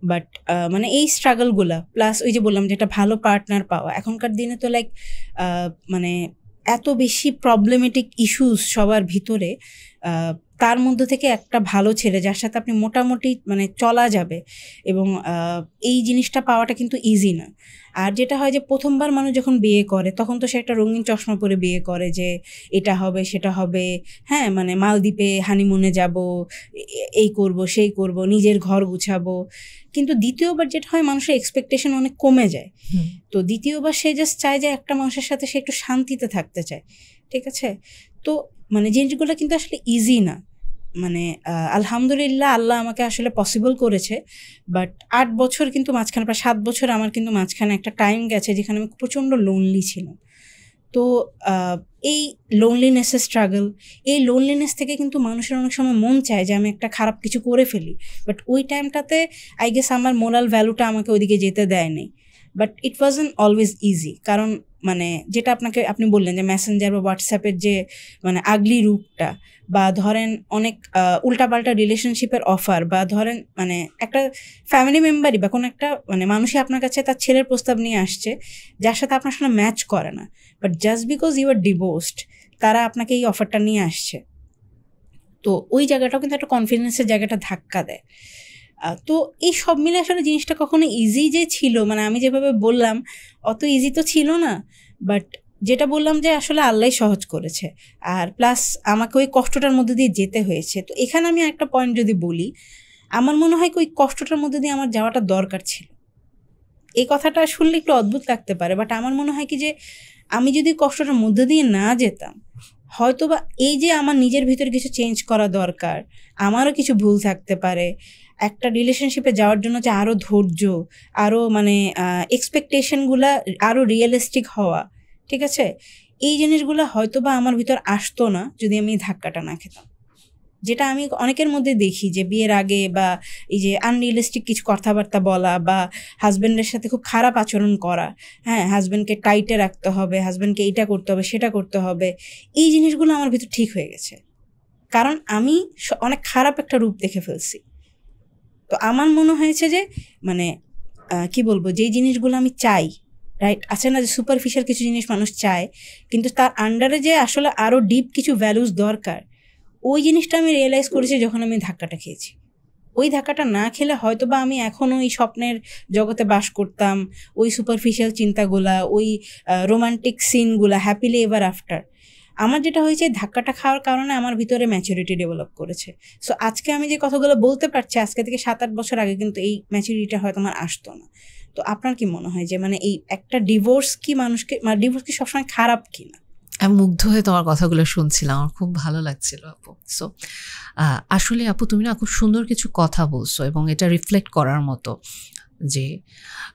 বাট মানে এই স্ট্রাগলগুলা প্লাস ওই যে বললাম যে একটা ভালো পার্টনার পাওয়া, এখনকার দিনে তো লাইক মানে এত বেশি প্রবলেমেটিক ইস্যুস সবার ভিতরে, তার মধ্যে থেকে একটা ভালো ছেলে যার সাথে আপনি মোটামুটি মানে চলা যাবে, এবং এই জিনিসটা পাওয়াটা কিন্তু ইজি না। আর যেটা হয় যে প্রথমবার মানুষ যখন বিয়ে করে তখন তো সে একটা রঙিন চশমা পরে বিয়ে করে যে এটা হবে সেটা হবে, হ্যাঁ, মানে মালদ্বীপে হানিমুনে যাব, এই করব সেই করব, নিজের ঘর গুছাবো। কিন্তু দ্বিতীয়বার যেটা হয় মানুষের এক্সপেকটেশন অনেক কমে যায়। তো দ্বিতীয়বার সে জাস্ট চায় যে একটা মানুষের সাথে সে একটু শান্তিতে থাকতে চায়, ঠিক আছে? তো মানে জিনিসগুলো কিন্তু আসলে ইজি না। মানে আলহামদুলিল্লাহ আল্লাহ আমাকে আসলে পসিবল করেছে, বাট 8 বছর কিন্তু মাঝখানে, প্রায় 7 বছর আমার কিন্তু মাঝখানে একটা টাইম গেছে যেখানে আমি প্রচণ্ড লোনলি ছিলাম। তো এই লোনলিনেসের স্ট্রাগল, এই লোনলিনেস থেকে কিন্তু মানুষের অনেক সময় মন চায় যে আমি একটা খারাপ কিছু করে ফেলি, বাট ওই টাইমটাতে আই গেস আমার মোরাল ভ্যালুটা আমাকে ওইদিকে যেতে দেয়নি। But it wasn't always easy, কারণ মানে যেটা আপনি বললেন যে মেসেঞ্জার বা হোয়াটসঅ্যাপের যে মানে আগলি রূপটা, বা ধরেন অনেক উল্টাপাল্টা রিলেশনশিপের অফার, বা ধরেন মানে একটা ফ্যামিলি মেম্বারই বা কোনো একটা মানে মানুষই আপনার কাছে তার ছেলের প্রস্তাব নিয়ে আসছে যার সাথে আপনার সাথে ম্যাচ করে না, but just because you are divorced তারা আপনাকে এই অফারটা নিয়ে আসছে। তো ওই জায়গাটাও কিন্তু একটা কনফিডেন্সের জায়গাটা ধাক্কা দেয়। তো এই সব মিলে আসলে জিনিসটা কখনো ইজি যে ছিল, মানে আমি যেভাবে বললাম অত ইজি তো ছিল না, বাট যেটা বললাম যে আসলে আল্লাহই সহজ করেছে, আর প্লাস আমাকে ওই কষ্টটার মধ্যে দিয়ে যেতে হয়েছে। তো এখানে আমি একটা পয়েন্ট যদি বলি, আমার মনে হয় ওই কষ্টটার মধ্যে দিয়ে আমার যাওয়াটা দরকার ছিল। এই কথাটা শুনলে একটু অদ্ভুত লাগতে পারে, বাট আমার মনে হয় কি যে আমি যদি কষ্টটার মধ্যে দিয়ে না যেতাম, হয়তো বা এই যে আমার নিজের ভিতরে কিছু চেঞ্জ করা দরকার, আমারও কিছু ভুল থাকতে পারে, একটা রিলেশনশিপে যাওয়ার জন্য যে আরও ধৈর্য, আরও মানে এক্সপেকটেশনগুলা আরও রিয়েলিস্টিক হওয়া, ঠিক আছে, এই জিনিসগুলো হয়তো বা আমার ভিতর আসতো না যদি আমি ধাক্কাটা না খেতাম। যেটা আমি অনেকের মধ্যে দেখি যে বিয়ের আগে বা এই যে আনরিয়েলিস্টিক কিছু কথাবার্তা বলা, বা হাজব্যান্ডের সাথে খুব খারাপ আচরণ করা, হ্যাঁ, হাজব্যান্ডকে টাইটে রাখতে হবে, হাজব্যান্ডকে এইটা করতে হবে সেটা করতে হবে, এই জিনিসগুলো আমার ভিতর ঠিক হয়ে গেছে, কারণ আমি অনেক খারাপ একটা রূপ দেখে ফেলছি। তো আমার মনে হয়েছে যে মানে কি বলবো, যেই জিনিসগুলো আমি চাই, রাইট, আছে না যে সুপারফিশিয়াল কিছু জিনিস মানুষ চায়, কিন্তু তার আন্ডারে যে আসলে আরও ডিপ কিছু ভ্যালুস দরকার, ওই জিনিসটা আমি রিয়েলাইজ করেছি যখন আমি ধাক্কাটা খেয়েছি। ওই ধাক্কাটা না খেলে হয়তো বা আমি এখনও ওই স্বপ্নের জগতে বাস করতাম, ওই সুপারফিশিয়াল চিন্তাগুলা, ওই রোমান্টিক সিনগুলা, হ্যাপিলি এভার আফটার। আমার যেটা হয়েছে ধাক্কাটা খাওয়ার কারণে আমার ভিতরে ম্যাচুরিটি ডেভেলপ করেছে। সো আজকে আমি যে কথাগুলো বলতে পারছি, আজকে থেকে 7-8 বছর আগে কিন্তু এই ম্যাচুরিটিটা হয়তো আমার আসতো না। তো আপনার কি মনে হয় যে মানে এই একটা ডিভোর্স কি মানুষকে, মানে ডিভোর্স কি সবসময় খারাপ কিনা? আমি মুগ্ধ হয়ে তোমার কথাগুলো শুনছিলাম, আমার খুব ভালো লাগছিল আপু। সো আসলে আপু তুমি না খুব সুন্দর কিছু কথা বলছো, এবং এটা রিফ্লেক্ট করার মতো যে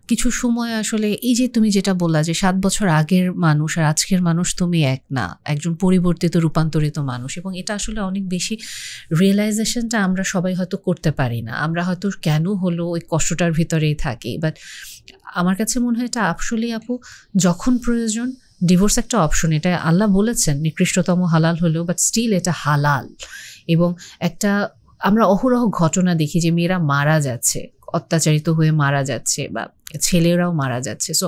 কিছু সময় আসলে এই যে তুমি যেটা বললা যে 7 বছর আগের মানুষ আর আজকের মানুষ তুমি এক না, একজন পরিবর্তিত রূপান্তরিত মানুষ, এবং এটা আসলে অনেক বেশি রিয়েলাইজেশনটা আমরা সবাই হয়তো করতে পারি না। আমরা হয়তো কেন হলো ওই কষ্টটার ভিতরেই থাকি, বাট আমার কাছে মনে হয় এটা আসলেই আপু যখন প্রয়োজন, ডিভোর্স একটা অপশন, এটা আল্লাহ বলেছেন নিকৃষ্টতম হালাল হলেও, বাট স্টিল এটা হালাল। এবং একটা আমরা অহরহ ঘটনা দেখি যে মেয়েরা মারা যাচ্ছে, অত্যাচারিত হয়ে মারা যাচ্ছে, বা ছেলেরাও মারা যাচ্ছে। সো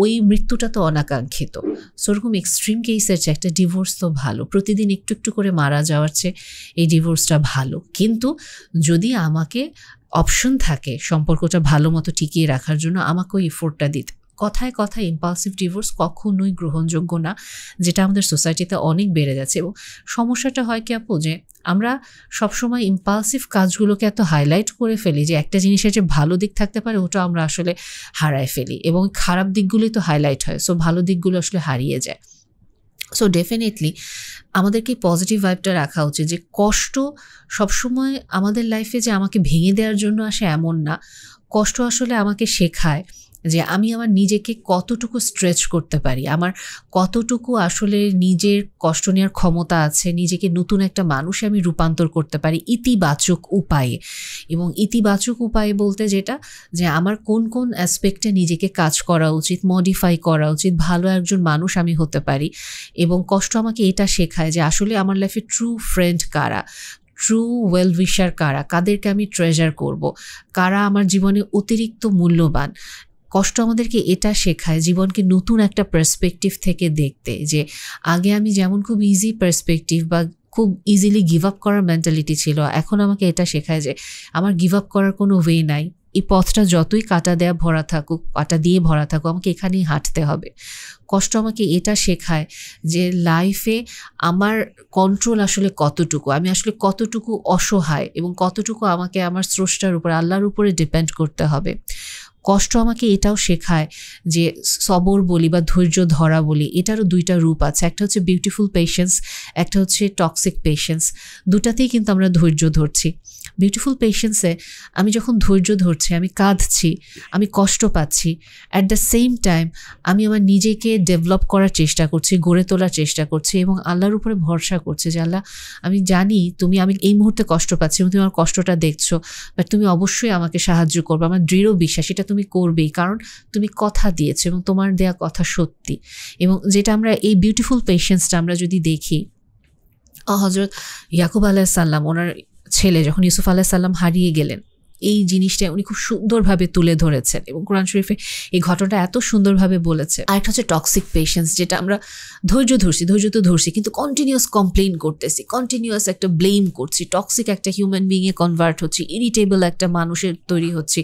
ওই মৃত্যুটা তো অনাকাঙ্ক্ষিত। সো ওরকম এক্সট্রিম কেসের চেয়ে একটা ডিভোর্স তো ভালো, প্রতিদিন একটু একটু করে মারা যাওয়ার চেয়ে এই ডিভোর্সটা ভালো। কিন্তু যদি আমাকে অপশন থাকে সম্পর্কটা ভালো মতো টিকিয়ে রাখার জন্য, আমাকে ওই এফোর্টটা দিতে। কথায় কথায় ইম্পালসিভ ডিভোর্স কখনোই গ্রহণযোগ্য না, যেটা আমাদের সোসাইটিতে অনেক বেড়ে যাচ্ছে। এবং সমস্যাটা হয় কি আপু, যে আমরা সবসময় ইম্পালসিভ কাজগুলোকে এত হাইলাইট করে ফেলি যে একটা জিনিসের যে ভালো দিক থাকতে পারে ওটা আমরা আসলে হারায় ফেলি, এবং খারাপ দিকগুলোই তো হাইলাইট হয়, সো ভালো দিকগুলো আসলে হারিয়ে যায়। সো ডেফিনেটলি আমাদেরকে পজিটিভ ভাইবটা রাখা উচিত, যে কষ্ট সবসময় আমাদের লাইফে যে আমাকে ভেঙে দেওয়ার জন্য আসে এমন না। কষ্ট আসলে আমাকে শেখায় যে আমি আমার নিজেকে কতটুকু স্ট্রেচ করতে পারি, আমার কতটুকু আসলে নিজের কষ্ট নেওয়ার ক্ষমতা আছে, নিজেকে নতুন একটা মানুষে আমি রূপান্তর করতে পারি ইতিবাচক উপায়ে। এবং ইতিবাচক উপায়ে বলতে যেটা, যে আমার কোন কোন অ্যাসপেক্টে নিজেকে কাজ করা উচিত, মডিফাই করা উচিত, ভালো একজন মানুষ আমি হতে পারি। এবং কষ্ট আমাকে এটা শেখায় যে আসলে আমার লাইফে ট্রু ফ্রেন্ড কারা, ট্রু ওয়েল উইশার কারা, কাদেরকে আমি ট্রেজার করব, কারা আমার জীবনে অতিরিক্ত মূল্যবান। কষ্ট আমাদেরকে এটা শেখায় জীবনকে নতুন একটা পার্সপেক্টিভ থেকে দেখতে, যে আগে আমি যেমন খুব ইজি পার্সপেক্টিভ বা খুব ইজিলি গিভ আপ করার মেন্টালিটি ছিল। এখন আমাকে এটা শেখায় যে আমার গিভ আপ করার কোনো ওয়ে নাই, এই পথটা যতই কাটা দিয়ে ভরা থাকুক আমাকে এখানেই হাঁটতে হবে। কষ্ট আমাকে এটা শেখায় যে লাইফে আমার কন্ট্রোল আসলে কতটুকু, আমি আসলে কতটুকু অসহায় এবং কতটুকু আমাকে আমার স্রষ্টার উপর, আল্লাহর উপরে ডিপেন্ড করতে হবে। কষ্ট আমাকে এটাও শেখায় যে সবর বলি বা ধৈর্য ধরা বলি, এটারও দুইটা রূপ আছে। একটা হচ্ছে বিউটিফুল পেশেন্স, একটা হচ্ছে টক্সিক পেশেন্স। দুটাতেই কিন্তু আমরা ধৈর্য ধরছি। বিউটিফুল পেশেন্সে আমি যখন ধৈর্য ধরছি, আমি কাঁদছি, আমি কষ্ট পাচ্ছি, অ্যাট দ্য সেম টাইম আমি আমার নিজেকে ডেভেলপ করার চেষ্টা করছি, গড়ে তোলার চেষ্টা করছি এবং আল্লাহর উপরে ভরসা করছি যে আল্লাহ, আমি জানি আমি এই মুহূর্তে কষ্ট পাচ্ছি এবং তুমি আমার কষ্টটা দেখছো, বাট তুমি অবশ্যই আমাকে সাহায্য করবে। আমার দৃঢ় বিশ্বাস এটা তুমি করবেই, কারণ তুমি কথা দিয়েছো এবং তোমার দেয়া কথা সত্যি। এবং যেটা আমরা এই বিউটিফুল পেশেন্সটা আমরা যদি দেখি, হযরত ইয়াকুব আলাইহিস সালাম, ওনার ছেলে যখন ইউসুফ আলাইহিস সালাম হারিয়ে গেলেন, এই জিনিসটা উনি খুব সুন্দরভাবে তুলে ধরেছেন এবং কোরআন শরীফে এই ঘটনাটা এত সুন্দরভাবে বলেছে। আরেকটা হচ্ছে টক্সিক পেশেন্স, যেটা আমরা ধৈর্য তো ধরছি কিন্তু কন্টিনিউয়াস কমপ্লেইন করতেছি, কন্টিনিউয়াস একটা ব্লেম করছি, টক্সিক একটা হিউম্যান বিইংয়ে কনভার্ট হচ্ছি, ইরিটেবল একটা মানুষের তৈরি হচ্ছি।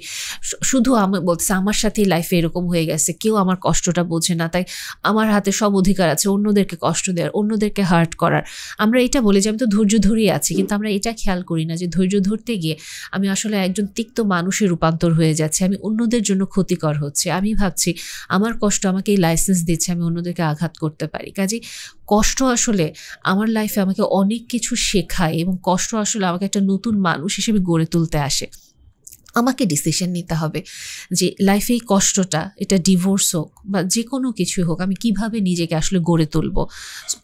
শুধু আমি বলতেছি আমার সাথেই লাইফে এরকম হয়ে গেছে, কেউ আমার কষ্টটা বোঝে না, তাই আমার হাতে সব অধিকার আছে অন্যদেরকে কষ্ট দেওয়ার, অন্যদেরকে হার্ট করার। আমরা এটা বলি যে আমি তো ধৈর্য ধরেই আছি, কিন্তু আমরা এটা খেয়াল করি না যে ধৈর্য ধরতে গিয়ে আমি আসলে একজন তিক্ত মানুষের রূপান্তর হয়ে যাচ্ছে, আমি অন্যদের জন্য ক্ষতিকর হচ্ছে। আমি ভাবছি আমার কষ্ট আমাকে এই লাইসেন্স দিচ্ছে আমি অন্যদেরকে আঘাত করতে পারি। কাজেই কষ্ট আসলে আমার লাইফে আমাকে অনেক কিছু শেখায় এবং কষ্ট আসলে আমাকে একটা নতুন মানুষ হিসেবে গড়ে তুলতে আসে। আমাকে ডিসিশন নিতে হবে যে লাইফে এই কষ্টটা, এটা ডিভোর্স হোক বা যে কোনো কিছুই হোক, আমি কিভাবে নিজেকে আসলে গড়ে তুলবো,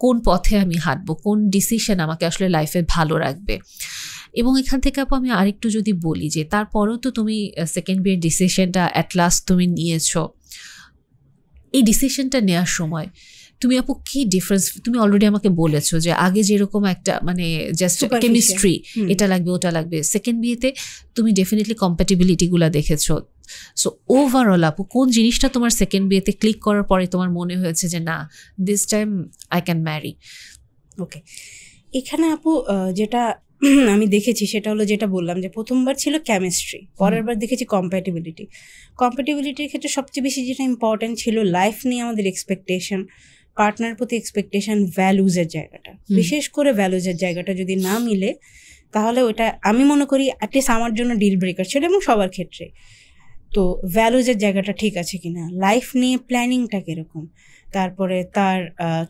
কোন পথে আমি হাঁটবো, কোন ডিসিশন আমাকে আসলে লাইফে ভালো রাখবে। এবং এখান থেকে আপু আমি আরেকটু যদি বলি যে তারপরেও তো তুমি সেকেন্ড বিয়ের ডিসিশনটা অ্যাট লাস্ট তুমি নিয়েছো, এই ডিসিশনটা নেওয়ার সময় তুমি আপু কি ডিফারেন্স, তুমি অলরেডি আমাকে বলেছো যে আগে যেরকম একটা মানে জাস্ট কেমিস্ট্রি, এটা লাগবে ওটা লাগবে, সেকেন্ড বিয়েতে তুমি ডেফিনেটলি কম্প্যাটিবিলিটিগুলো দেখেছো। সো ওভারঅল আপু কোন জিনিসটা তোমার সেকেন্ড বিয়েতে ক্লিক করার পরে তোমার মনে হয়েছে যে না, this time I can marry? Okay, এখানে আপু যেটা আমি দেখেছি সেটা হলো, যেটা বললাম যে প্রথমবার ছিল কেমিস্ট্রি, পরের বার দেখেছি কম্প্যাটিবিলিটির ক্ষেত্রে সবচেয়ে বেশি যেটা ইম্পর্টেন্ট ছিল লাইফ নিয়ে আমাদের এক্সপেকটেশন, পার্টনার প্রতি এক্সপেকটেশন, ভ্যালুজের জায়গাটা, বিশেষ করে ভ্যালুজের জায়গাটা যদি না মিলে তাহলে ওটা আমি মনে করি অ্যাটলিস্ট আমার জন্য ডিল ব্রেকার ছিল এবং সবার ক্ষেত্রে। তো ভ্যালুজের জায়গাটা ঠিক আছে কিনা, লাইফ নিয়ে প্ল্যানিংটা কীরকম, তারপরে তার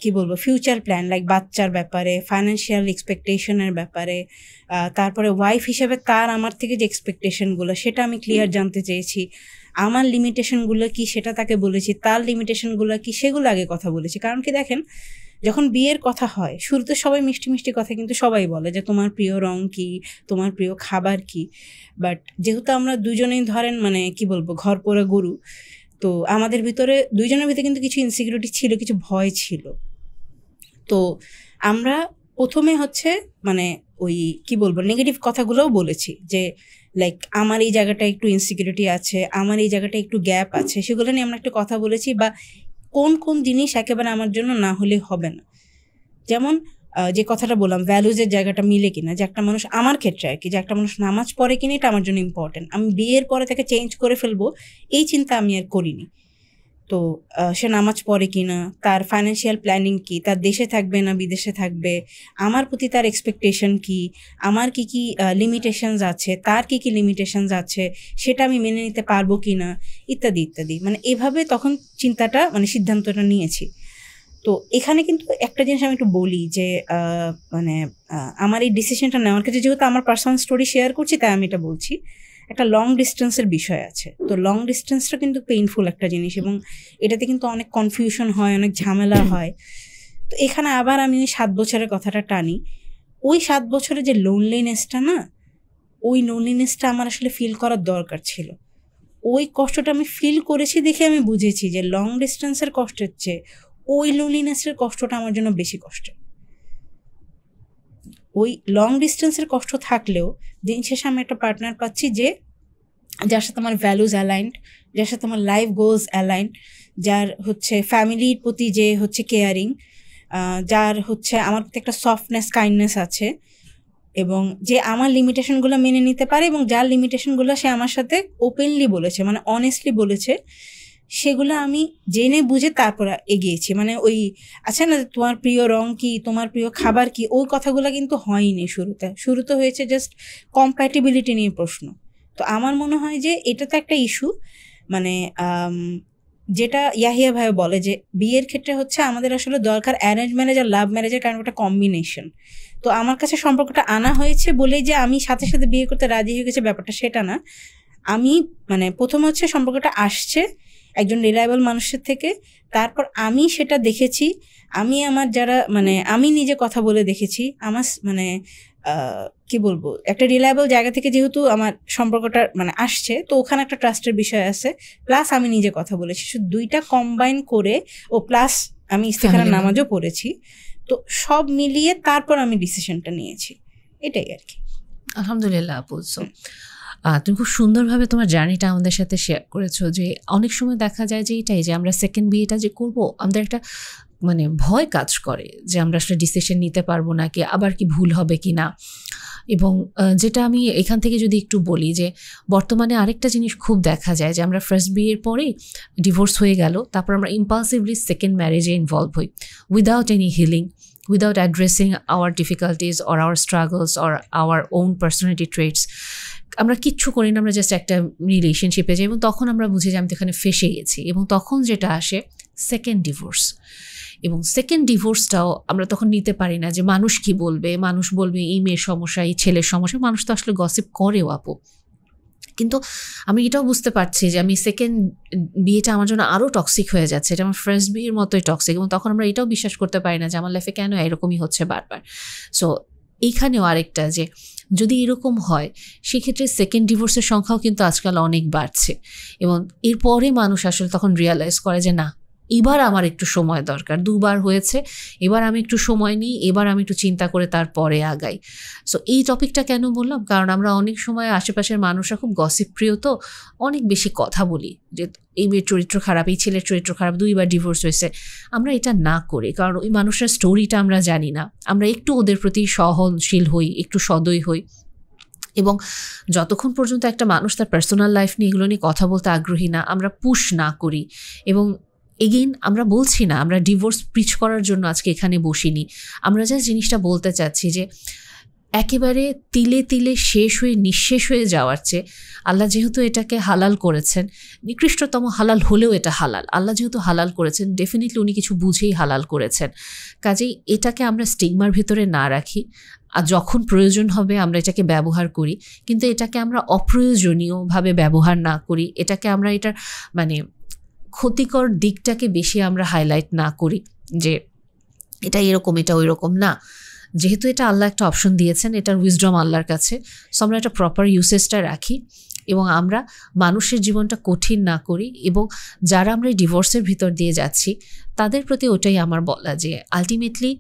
কি বলবো ফিউচার প্ল্যান লাইক বাচ্চার ব্যাপারে, ফাইন্যান্সিয়াল এক্সপেকটেশনের ব্যাপারে, তারপরে ওয়াইফ হিসেবে তার আমার থেকে যে এক্সপেকটেশনগুলো সেটা আমি ক্লিয়ার জানতে চেয়েছি, আমার লিমিটেশনগুলো কি সেটা তাকে বলেছি, তার লিমিটেশনগুলো কি সেগুলো আগে কথা বলেছি। কারণ কি দেখেন, যখন বিয়ের কথা হয় শুরুতে সবাই মিষ্টি মিষ্টি কথা কিন্তু সবাই বলে যে তোমার প্রিয় রং কি, তোমার প্রিয় খাবার কি, বাট যেহেতু আমরা দুজনেই ধরেন মানে কি বলবো ঘর পোড়া গরু, তো আমাদের ভিতরে দুইজনের ভিতরে কিন্তু কিছু ইনসিকিউরিটি ছিল, কিছু ভয় ছিল। তো আমরা প্রথমে হচ্ছে মানে ওই কি বলবো নেগেটিভ কথাগুলোও বলেছি যে লাইক আমার এই জায়গাটা একটু ইনসিকিউরিটি আছে, আমার এই জায়গাটা একটু গ্যাপ আছে, সেগুলো নিয়ে আমরা একটু কথা বলেছি। বা কোন কোন জিনিস একেবারে আমার জন্য না হলে হবে না, যেমন যে কথাটা বললাম ভ্যালুজের জায়গাটা মিলে কিনা, যে একটা মানুষ আমার ক্ষেত্রে আর কি, যে একটা মানুষ নামাজ পড়ে কিনা এটা আমার জন্য ইম্পর্টেন্ট, আমি বিয়ের পরে তাকে চেঞ্জ করে ফেলবো এই চিন্তা আমি আর করিনি। তো সে নামাজ পড়ে কিনা, তার ফাইন্যান্সিয়াল প্ল্যানিং কি, তার দেশে থাকবে না বিদেশে থাকবে, আমার প্রতি তার এক্সপেকটেশন কি, আমার কি কি লিমিটেশনস আছে, তার কি কি লিমিটেশনস আছে সেটা আমি মেনে নিতে পারবো কি না, ইত্যাদি ইত্যাদি। মানে এভাবে তখন চিন্তাটা মানে সিদ্ধান্তটা নিয়েছি। তো এখানে কিন্তু একটা জিনিস আমি একটু বলি যে মানে আমার এই ডিসিশনটা নেওয়ার ক্ষেত্রে যেহেতু আমার পার্সোনাল স্টোরি শেয়ার করছি তাই আমি এটা বলছি, একটা লং ডিস্টেন্সের বিষয় আছে। তো লং ডিস্টেন্সটা কিন্তু পেইনফুল একটা জিনিস এবং এটাতে কিন্তু অনেক কনফিউশন হয়, অনেক ঝামেলা হয়। তো এখানে আবার আমি ওই 7 বছরের কথাটা টানি, ওই 7 বছরের যে লোনলিনেসটা না, ওই লোনলিনেসটা আমার আসলে ফিল করার দরকার ছিল। ওই কষ্টটা আমি ফিল করেছি দেখে আমি বুঝেছি যে লং ডিস্টেন্সের কষ্টের চেয়ে ওই লোনলিনেসের কষ্টটা আমার জন্য বেশি কষ্টের। ওই লং ডিস্টেন্সের কষ্ট থাকলেও দিন শেষে আমি একটা পার্টনার পাচ্ছি যে যার সাথে আমার ভ্যালুজ অ্যালাইন্ড, যার সাথে আমার লাইফ গোলস অ্যালাইন্ড, যার হচ্ছে ফ্যামিলির প্রতি যে হচ্ছে কেয়ারিং, যার হচ্ছে আমার প্রতি একটা সফটনেস কাইন্ডনেস আছে, এবং যে আমার লিমিটেশনগুলো মেনে নিতে পারে, এবং যার লিমিটেশনগুলো সে আমার সাথে ওপেনলি বলেছে, মানে অনেস্টলি বলেছে, সেগুলো আমি জেনে বুঝে তারপর এগিয়েছি। মানে ওই আছে না তোমার প্রিয় রং কি, তোমার প্রিয় খাবার কি, ওই কথাগুলো কিন্তু হয়নি শুরুতে হয়েছে জাস্ট কম্প্যাটিবিলিটি নিয়ে প্রশ্ন। তো আমার মনে হয় যে এটা তো একটা ইস্যু, মানে যেটা ইয়াহিয়া ভাই বলে যে বিয়ের ক্ষেত্রে হচ্ছে আমাদের আসলে দরকার অ্যারেঞ্জ ম্যারেজ আর লাভ ম্যারেজের কারণ একটা কম্বিনেশন। তো আমার কাছে সম্পর্কটা আনা হয়েছে বলেই যে আমি সাথে সাথে বিয়ে করতে রাজি হয়ে গেছে, ব্যাপারটা সেটা না। আমি মানে প্রথম হচ্ছে সম্পর্কটা আসছে একজন রিলায়েবল মানুষের থেকে, তারপর আমি সেটা দেখেছি, আমি আমার যারা মানে আমি নিজে কথা বলে দেখেছি, আমার মানে কি বলবো, একটা রিলায়েবল জায়গা থেকে যেহেতু আমার সম্পর্কটা মানে আসছে, তো ওখানে একটা ট্রাস্টের বিষয় আছে, প্লাস আমি নিজে কথা বলেছি, দুইটা কম্বাইন করে, ও প্লাস আমি ইস্তেখারার নামাজও পড়েছি, তো সব মিলিয়ে তারপর আমি ডিসিশনটা নিয়েছি, এটাই আর কি। আলহামদুলিল্লাহ আপু। তুমি খুব সুন্দরভাবে তোমার জার্নিটা আমাদের সাথে শেয়ার করেছো, যে অনেক সময় দেখা যায় যে এটাই যে আমরা সেকেন্ড বিয়েটা যে করবো, আমাদের একটা মানে ভয় কাজ করে যে আমরা আসলে ডিসিশন নিতে পারবো না, কি আবার কি ভুল হবে কি না। এবং যেটা আমি এখান থেকে যদি একটু বলি যে বর্তমানে আরেকটা জিনিস খুব দেখা যায় যে আমরা ফার্স্ট বিয়ের পরেই ডিভোর্স হয়ে গেল, তারপর আমরা ইম্পালসিভলি সেকেন্ড ম্যারেজে ইনভলভ হই without any healing, without addressing our difficulties or our struggles or our own personality traits. আমরা কিচ্ছু করি না, আমরা জাস্ট একটা রিলেশনশিপে যাই এবং তখন আমরা বুঝি যে আমি তো এখানে ফেসে গেছি, এবং তখন যেটা আসে সেকেন্ড ডিভোর্স। এবং সেকেন্ড ডিভোর্সটাও আমরা তখন নিতে পারি না যে মানুষ কি বলবে, মানুষ বলবে এই মেয়ের সমস্যা, এই ছেলের সমস্যা, মানুষ তো আসলে গসিপ করেও আপু। কিন্তু আমি এটাও বুঝতে পারছি যে আমি সেকেন্ড বিয়েটা আমার জন্য আরও টক্সিক হয়ে যাচ্ছে, এটা আমার ফার্স্ট বিয়ের মতোই টক্সিক, এবং তখন আমরা এটাও বিশ্বাস করতে পারি না যে আমার লাইফে কেন এরকমই হচ্ছে বারবার। সো এইখানেও আরেকটা যে যদি এরকম হয় সেক্ষেত্রে সেকেন্ড ডিভোর্সের সংখ্যাও কিন্তু আজকাল অনেক বাড়ছে, এবং এরপরে মানুষ আসলে তখন রিয়ালাইজ করে যে না, এবার আমার একটু সময় দরকার, দুবার হয়েছে, এবার আমি একটু সময় নিই, এবার আমি একটু চিন্তা করে তারপরে আগাই। সো এই টপিকটা কেন বললাম, কারণ আমরা অনেক সময় আশেপাশের মানুষরা খুব গসিপ প্রিয়, তো অনেক বেশি কথা বলি যে এই মেয়ের চরিত্র খারাপ, এই ছেলের চরিত্র খারাপ, 2বার ডিভোর্স হয়েছে। আমরা এটা না করি, কারণ ওই মানুষের স্টোরিটা আমরা জানি না, আমরা একটু ওদের প্রতি সহনশীল হই, একটু সদয় হই, এবং যতক্ষণ পর্যন্ত একটা মানুষ তার পার্সোনাল লাইফ নিয়ে এগুলো নিয়ে কথা বলতে আগ্রহী না, আমরা পুশ না করি। এবং এগেইন আমরা বলছি না আমরা ডিভোর্স প্রিচ করার জন্য আজকে এখানে বসিনি, আমরা যা জিনিসটা বলতে চাচ্ছি যে একেবারে তিলে তিলে শেষ হয়ে নিঃশেষ হয়ে যাওয়ার চেয়ে আল্লাহ যেহেতু এটাকে হালাল করেছেন, নিকৃষ্টতম হালাল হলেও এটা হালাল, আল্লাহ যেহেতু হালাল করেছেন, ডেফিনেটলি উনি কিছু বুঝেই হালাল করেছেন। কাজেই এটাকে আমরা স্টিগমার ভিতরে না রাখি, আর যখন প্রয়োজন হবে আমরা এটাকে ব্যবহার করি, কিন্তু এটাকে আমরা অপ্রয়োজনীয়ভাবে ব্যবহার না করি, এটাকে আমরা এটার মানে ক্ষতিকর দিকটাকে বেশি আমরা হাইলাইট না করি যে এটা এরকম এটা ওই রকম না। যেহেতু এটা আল্লাহ একটা অপশন দিয়েছেন, এটার উইজডম আল্লাহর কাছে, সো আমরা একটা প্রপার ইউসেজটা রাখি এবং আমরা মানুষের জীবনটা কঠিন না করি। এবং যারা আমরা এই ডিভোর্সের ভিতর দিয়ে যাচ্ছি তাদের প্রতি ওটাই আমার বলা যে আলটিমেটলি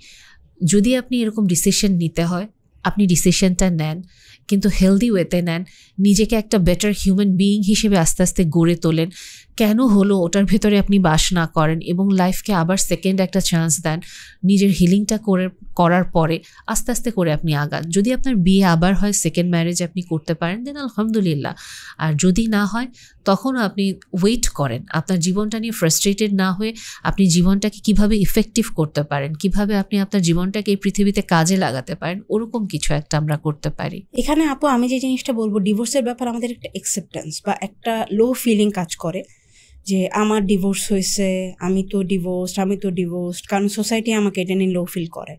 যদি আপনি এরকম ডিসিশন নিতে হয়, আপনি ডিসিশনটা নেন, কিন্তু হেলদি ওয়েতে নেন, নিজেকে একটা বেটার হিউম্যান বিইং হিসেবে আস্তে আস্তে গড়ে তোলেন। কেন হলো ওটার ভেতরে আপনি বাস না করেন, এবং লাইফকে আবার সেকেন্ড একটা চান্স দেন, নিজের হিলিংটা করার পরে আস্তে আস্তে করে আপনি আগান। যদি আপনার বিয়ে আবার হয়, সেকেন্ড ম্যারেজ আপনি করতে পারেন, দেন আলহামদুলিল্লাহ। আর যদি না হয় তখনও আপনি ওয়েট করেন, আপনার জীবনটা নিয়ে ফ্রাস্ট্রেটেড না হয়ে আপনি জীবনটাকে কিভাবে ইফেক্টিভ করতে পারেন, কিভাবে আপনি আপনার জীবনটাকে এই পৃথিবীতে কাজে লাগাতে পারেন, ওরকম কিছু একটা আমরা করতে পারি। এখানে আপু আমি যে জিনিসটা বলবো, ডিভোর্সের ব্যাপার আমাদের একটা অ্যাকসেপ্টেন্স বা একটা লো ফিলিং কাজ করে যে আমার ডিভোর্স হয়েছে, আমি তো ডিভোর্সড, কারণ সোসাইটি আমাকে এটা নিয়ে লো ফিল করে।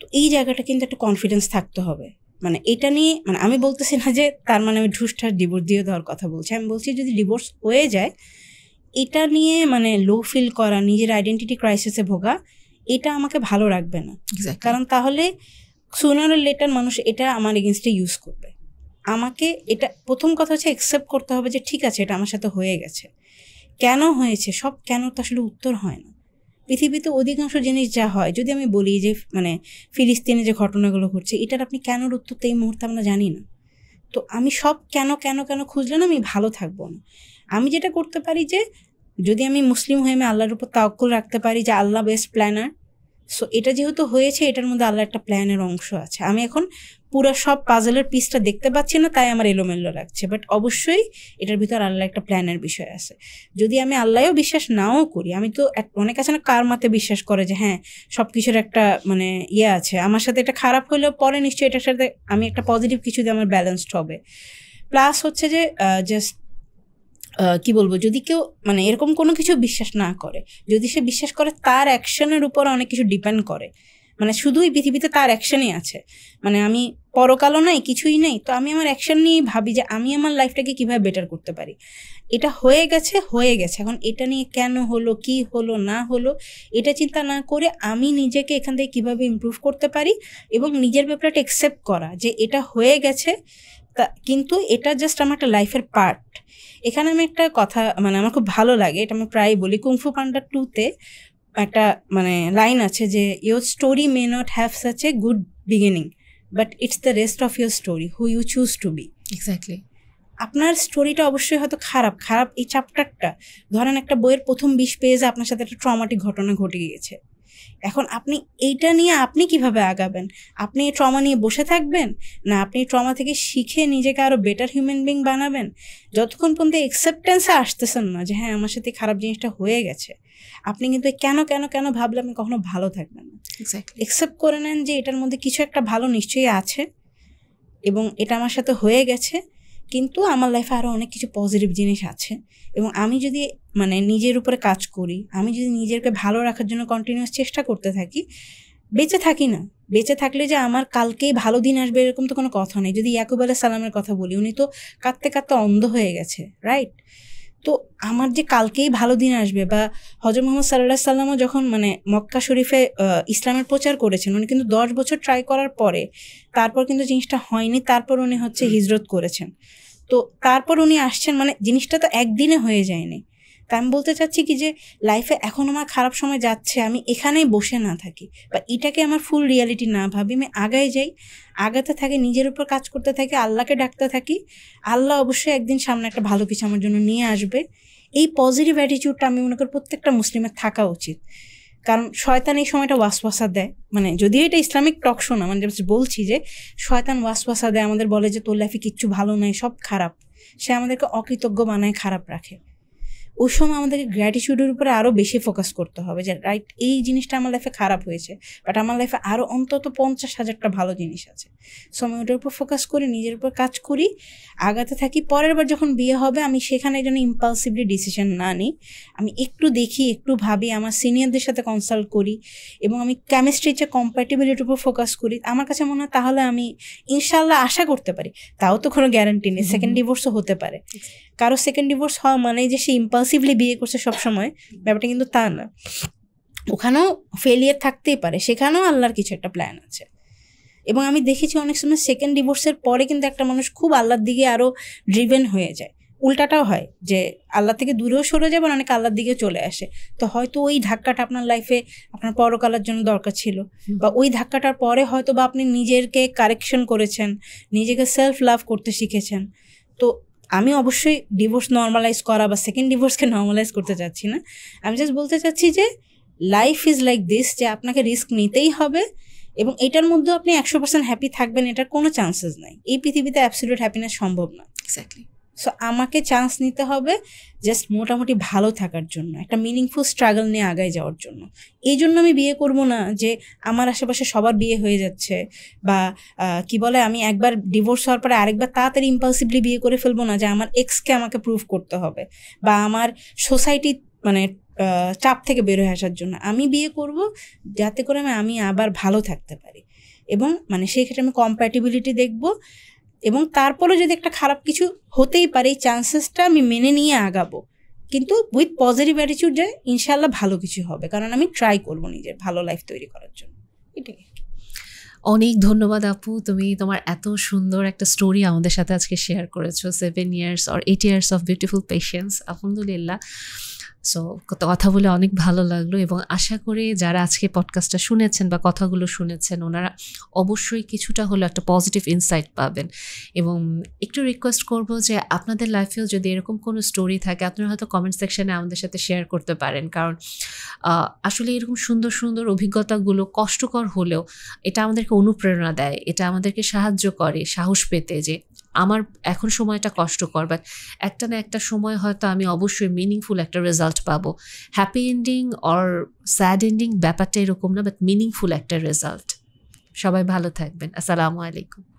তো এই জায়গাটা কিন্তু একটা কনফিডেন্স থাকতে হবে, মানে এটা নিয়ে, মানে আমি বলতেছি না যে তার মানে আমি ঢুসঠাস ডিভোর্স দিয়ে দেওয়ার কথা বলছি, আমি বলছি যদি ডিভোর্স হয়ে যায় এটা নিয়ে মানে লো ফিল করা, নিজের আইডেন্টিটি ক্রাইসিসে ভোগা, এটা আমাকে ভালো রাখবে না। কারণ তাহলে সুনার লেটার মানুষ এটা আমার এগেনস্টে ইউজ করবে। আমাকে এটা প্রথম কথা হচ্ছে অ্যাকসেপ্ট করতে হবে যে ঠিক আছে এটা আমার সাথে হয়ে গেছে। কেন হয়েছে, সব কেন তো আসলে উত্তর হয় না পৃথিবীতে। অধিকাংশ জিনিস যা হয়, যদি আমি বলি যে মানে ফিলিস্তিনে যে ঘটনাগুলো ঘটছে, এটার আপনি কেনর উত্তর তো এই মুহূর্তে আমরা জানি না। তো আমি সব কেন কেন কেন খুঁজলে না আমি ভালো থাকবো না। আমি যেটা করতে পারি যে যদি আমি মুসলিম হয়ে আমি আল্লাহর উপর তাওয়াক্কুল রাখতে পারি যে আল্লাহ বেস্ট প্ল্যানার, সো এটা যেহেতু হয়েছে, এটার মধ্যে আল্লাহ একটা প্ল্যানের অংশ আছে। আমি এখন পুরো সব পাজলের পিসটা দেখতে পাচ্ছি না, তাই আমার এলোমেলো লাগছে, বাট অবশ্যই এটার ভিতর আল্লাহ একটা প্ল্যানের বিষয় আছে। যদি আমি আল্লাহও বিশ্বাস নাও করি, আমি তো অনেক আছে না কার্মাতে বিশ্বাস করে যে হ্যাঁ সব কিছুর একটা মানে ইয়ে আছে, আমার সাথে এটা খারাপ হলেও পরে নিশ্চয়ই এটার সাথে আমি একটা পজিটিভ কিছু দিয়ে আমার ব্যালেন্সড হবে। প্লাস হচ্ছে যে জাস্ট কি বলবো, যদি কেউ মানে এরকম কোনো কিছু বিশ্বাস না করে, যদি সে বিশ্বাস করে তার অ্যাকশনের উপর অনেক কিছু ডিপেন্ড করে, মানে শুধুই পৃথিবীতে তার অ্যাকশনই আছে, মানে আমি পরকালও নাই কিছুই নেই, তো আমি আমার অ্যাকশন নিয়েই ভাবি যে আমি আমার লাইফটাকে কীভাবে বেটার করতে পারি। এটা হয়ে গেছে, এখন এটা নিয়ে কেন হলো, কি হলো না হলো, এটা চিন্তা না করে আমি নিজেকে এখান থেকে কীভাবে ইমপ্রুভ করতে পারি এবং নিজের ব্যাপারটা অ্যাকসেপ্ট করা যে এটা হয়ে গেছে, তা কিন্তু এটা জাস্ট আমার একটা লাইফের পার্ট। এখানে আমি একটা কথা মানে আমার খুব ভালো লাগে, এটা আমি প্রায় বলি, কুংফু পান্ডা 2-তে একটা মানে লাইন আছে যে your story may not have such a good beginning but it's the rest of your story who you choose to be. Exactly. আপনার স্টোরিটা অবশ্যই হয়তো খারাপ এই চ্যাপ্টারটা, ধরেন একটা বইয়ের প্রথম 20 পেজে আপনার সাথে একটা ট্রমাটিক ঘটনা ঘটে গিয়েছে, এখন আপনি এইটা নিয়ে আপনি কিভাবে আগাবেন? আপনি এই ট্রমা নিয়ে বসে থাকবেন, না আপনি ট্রমা থেকে শিখে নিজেকে আরও বেটার হিউম্যান বিং বানাবেন? যতক্ষণ পর্যন্ত অ্যাকসেপ্টেন্সে আসতেছেন না যে হ্যাঁ আমার সাথে খারাপ জিনিসটা হয়ে গেছে, আপনি কিন্তু কেন ভাবলে আপনি কখনো ভালো থাকবেন না। অ্যাকসেপ্ট করে নেন যে এটার মধ্যে কিছু একটা ভালো নিশ্চয়ই আছে এবং এটা আমার সাথে হয়ে গেছে, কিন্তু আমার লাইফে আরও অনেক কিছু পজিটিভ জিনিস আছে, এবং আমি যদি মানে নিজের উপরে কাজ করি, আমি যদি নিজেকে ভালো রাখার জন্য কন্টিনিউয়াস চেষ্টা করতে থাকি, বেঁচে থাকি না, বেঁচে থাকলে যে আমার কালকেই ভালো দিন আসবে এরকম তো কোনো কথা নেই। যদি ইয়াকুব আলাইহিস সালামের কথা বলি, উনি তো কাঁদতে কাঁদতে অন্ধ হয়ে গেছে, রাইট? তো আমার যে কালকেই ভালো দিন আসবে, বা হযরত মুহাম্মদ সাল্লাল্লাহু আলাইহি সাল্লামও যখন মানে মক্কা শরীফে ইসলামের প্রচার করেছেন, উনি কিন্তু 10 বছর ট্রাই করার পরে তারপর কিন্তু জিনিসটা হয়নি, তারপর উনি হচ্ছে হিজরত করেছেন। তো তারপর উনি আসছেন, মানে জিনিসটা তো একদিনে হয়ে যায়নি। তা আমি বলতে চাচ্ছি কি যে লাইফে এখন আমার খারাপ সময় যাচ্ছে, আমি এখানেই বসে না থাকি বা এটাকে আমার ফুল রিয়ালিটি না ভাবি, আমি আগায় যাই, আগাতে থাকি, নিজের উপর কাজ করতে থাকি, আল্লাহকে ডাকতে থাকি, আল্লাহ অবশ্যই একদিন সামনে একটা ভালো কিছু আমার জন্য নিয়ে আসবে। এই পজিটিভ অ্যাটিটিউডটা আমি মনে করি প্রত্যেকটা মুসলিমের থাকা উচিত, কারণ শয়তান এই সময়টা ওয়াসওয়াসা দেয়, মানে যদিও এটা ইসলামিক টক শো না, মানে বলছি যে শয়তান ওয়াসওয়াসা দেয়, আমাদের বলে যে তোর লাইফে কিচ্ছু ভালো নয়, সব খারাপ, সে আমাদেরকে অকৃতজ্ঞ বানায়, খারাপ রাখে। ওই সময় আমাদেরকে গ্র্যাটিটিউডের উপরে আরও বেশি ফোকাস করতে হবে যে রাইট এই জিনিসটা আমার লাইফে খারাপ হয়েছে, বাট আমার লাইফে আরও অন্তত 50,000টা ভালো জিনিস আছে। সো আমি ওটার উপর ফোকাস করি, নিজের উপর কাজ করি, আগাতে থাকি। পরের বার যখন বিয়ে হবে আমি সেখানে যেন ইম্পালসিভলি ডিসিশন না নিই, আমি একটু দেখি, একটু ভাবি, আমার সিনিয়রদের সাথে কনসাল্ট করি এবং আমি কেমিস্ট্রির যে কম্প্যাটিবিলিটির উপর ফোকাস করি। আমার কাছে মনে হয় তাহলে আমি ইনশাল্লাহ আশা করতে পারি, তাও তো কোনো গ্যারান্টি নেই, সেকেন্ড ডিভোর্সও হতে পারে। কারো সেকেন্ড ডিভোর্স হওয়া মানে যে সে ইম্পালসিভলি বিয়ে করছে সবসময়, ব্যাপারটা কিন্তু তা না। ওখানেও ফেলিয়ার থাকতেই পারে, সেখানেও আল্লাহর কিছু একটা প্ল্যান আছে। এবং আমি দেখেছি অনেক সময় সেকেন্ড ডিভোর্সের পরে কিন্তু একটা মানুষ খুব আল্লাহর দিকে আরও ড্রিভেন হয়ে যায়। উল্টাটাও হয় যে আল্লাহ থেকে দূরেও সরে যাবে, অনেক আল্লাহর দিকে চলে আসে। তো হয়তো ওই ধাক্কাটা আপনার লাইফে আপনার পরকালের জন্য দরকার ছিল, বা ওই ধাক্কাটার পরে হয়তো বা আপনি নিজেকে কারেকশন করেছেন, নিজেকে সেলফ লাভ করতে শিখেছেন। তো আমি অবশ্যই ডিভোর্স নর্মালাইজ করা বা সেকেন্ড ডিভোর্সকে নর্মালাইজ করতে চাচ্ছি না, আমি জাস্ট বলতে চাচ্ছি যে লাইফ ইজ লাইক দিস, যে আপনাকে রিস্ক নিতেই হবে এবং এটার মধ্যে আপনি 100% হ্যাপি থাকবেন এটার কোনো চান্সেস নাই। এই পৃথিবীতে অ্যাবসলিউট হ্যাপিনেস সম্ভব না। এক্স্যাক্টলি। সো আমাকে চান্স নিতে হবে জাস্ট মোটামুটি ভালো থাকার জন্য, একটা মিনিংফুল স্ট্রাগল নিয়ে আগায় যাওয়ার জন্য। এই জন্য আমি বিয়ে করব না যে আমার আশেপাশে সবার বিয়ে হয়ে যাচ্ছে, বা কি বলে আমি একবার ডিভোর্স হওয়ার পরে আরেকবার তাড়াতাড়ি ইম্পালসিভলি বিয়ে করে ফেলবো না যে আমার এক্সকে আমাকে প্রুভ করতে হবে, বা আমার সোসাইটি মানে চাপ থেকে বের হয়ে আসার জন্য। আমি বিয়ে করব যাতে করে আমি আবার ভালো থাকতে পারি, এবং মানে সেই ক্ষেত্রে আমি কম্প্যাটিবিলিটি দেখব, এবং তারপরে যদি একটা খারাপ কিছু হতেই পারে এই চান্সেসটা আমি মেনে নিয়ে আগাবো, কিন্তু উইথ পজিটিভ অ্যাটিটিউড যে ইনশাল্লাহ ভালো কিছু হবে, কারণ আমি ট্রাই করবো নিজের ভালো লাইফ তৈরি করার জন্য। এটাই। অনেক ধন্যবাদ আপু, তুমি তোমার এত সুন্দর একটা স্টোরি আমাদের সাথে আজকে শেয়ার করেছো, 7 years or 8 years of beautiful patience. আলহামদুলিল্লাহ। সো কথা বলে অনেক ভালো লাগলো, এবং আশা করি যারা আজকে পডকাস্টটা শুনেছেন বা কথাগুলো শুনেছেন ওনারা অবশ্যই কিছুটা হলো একটা পজিটিভ ইনসাইট পাবেন। এবং একটু রিকোয়েস্ট করব যে আপনাদের লাইফেও যদি এরকম কোনো স্টোরি থাকে আপনারা হয়তো কমেন্ট সেকশনে আমাদের সাথে শেয়ার করতে পারেন, কারণ আসলে এরকম সুন্দর সুন্দর অভিজ্ঞতাগুলো কষ্টকর হলেও এটা আমাদেরকে অনুপ্রেরণা দেয়, এটা আমাদেরকে সাহায্য করে সাহস পেতে যে আমার এখন সময়টা কষ্টকর, বাট একটা না একটা সময় হয়তো আমি অবশ্যই মিনিংফুল একটা রেজাল্ট পাবো। Happy ending or sad ending ব্যাপারটা এরকম না, বাট মিনিংফুল একটা রেজাল্ট। সবাই ভালো থাকবেন। আসসালামু আলাইকুম।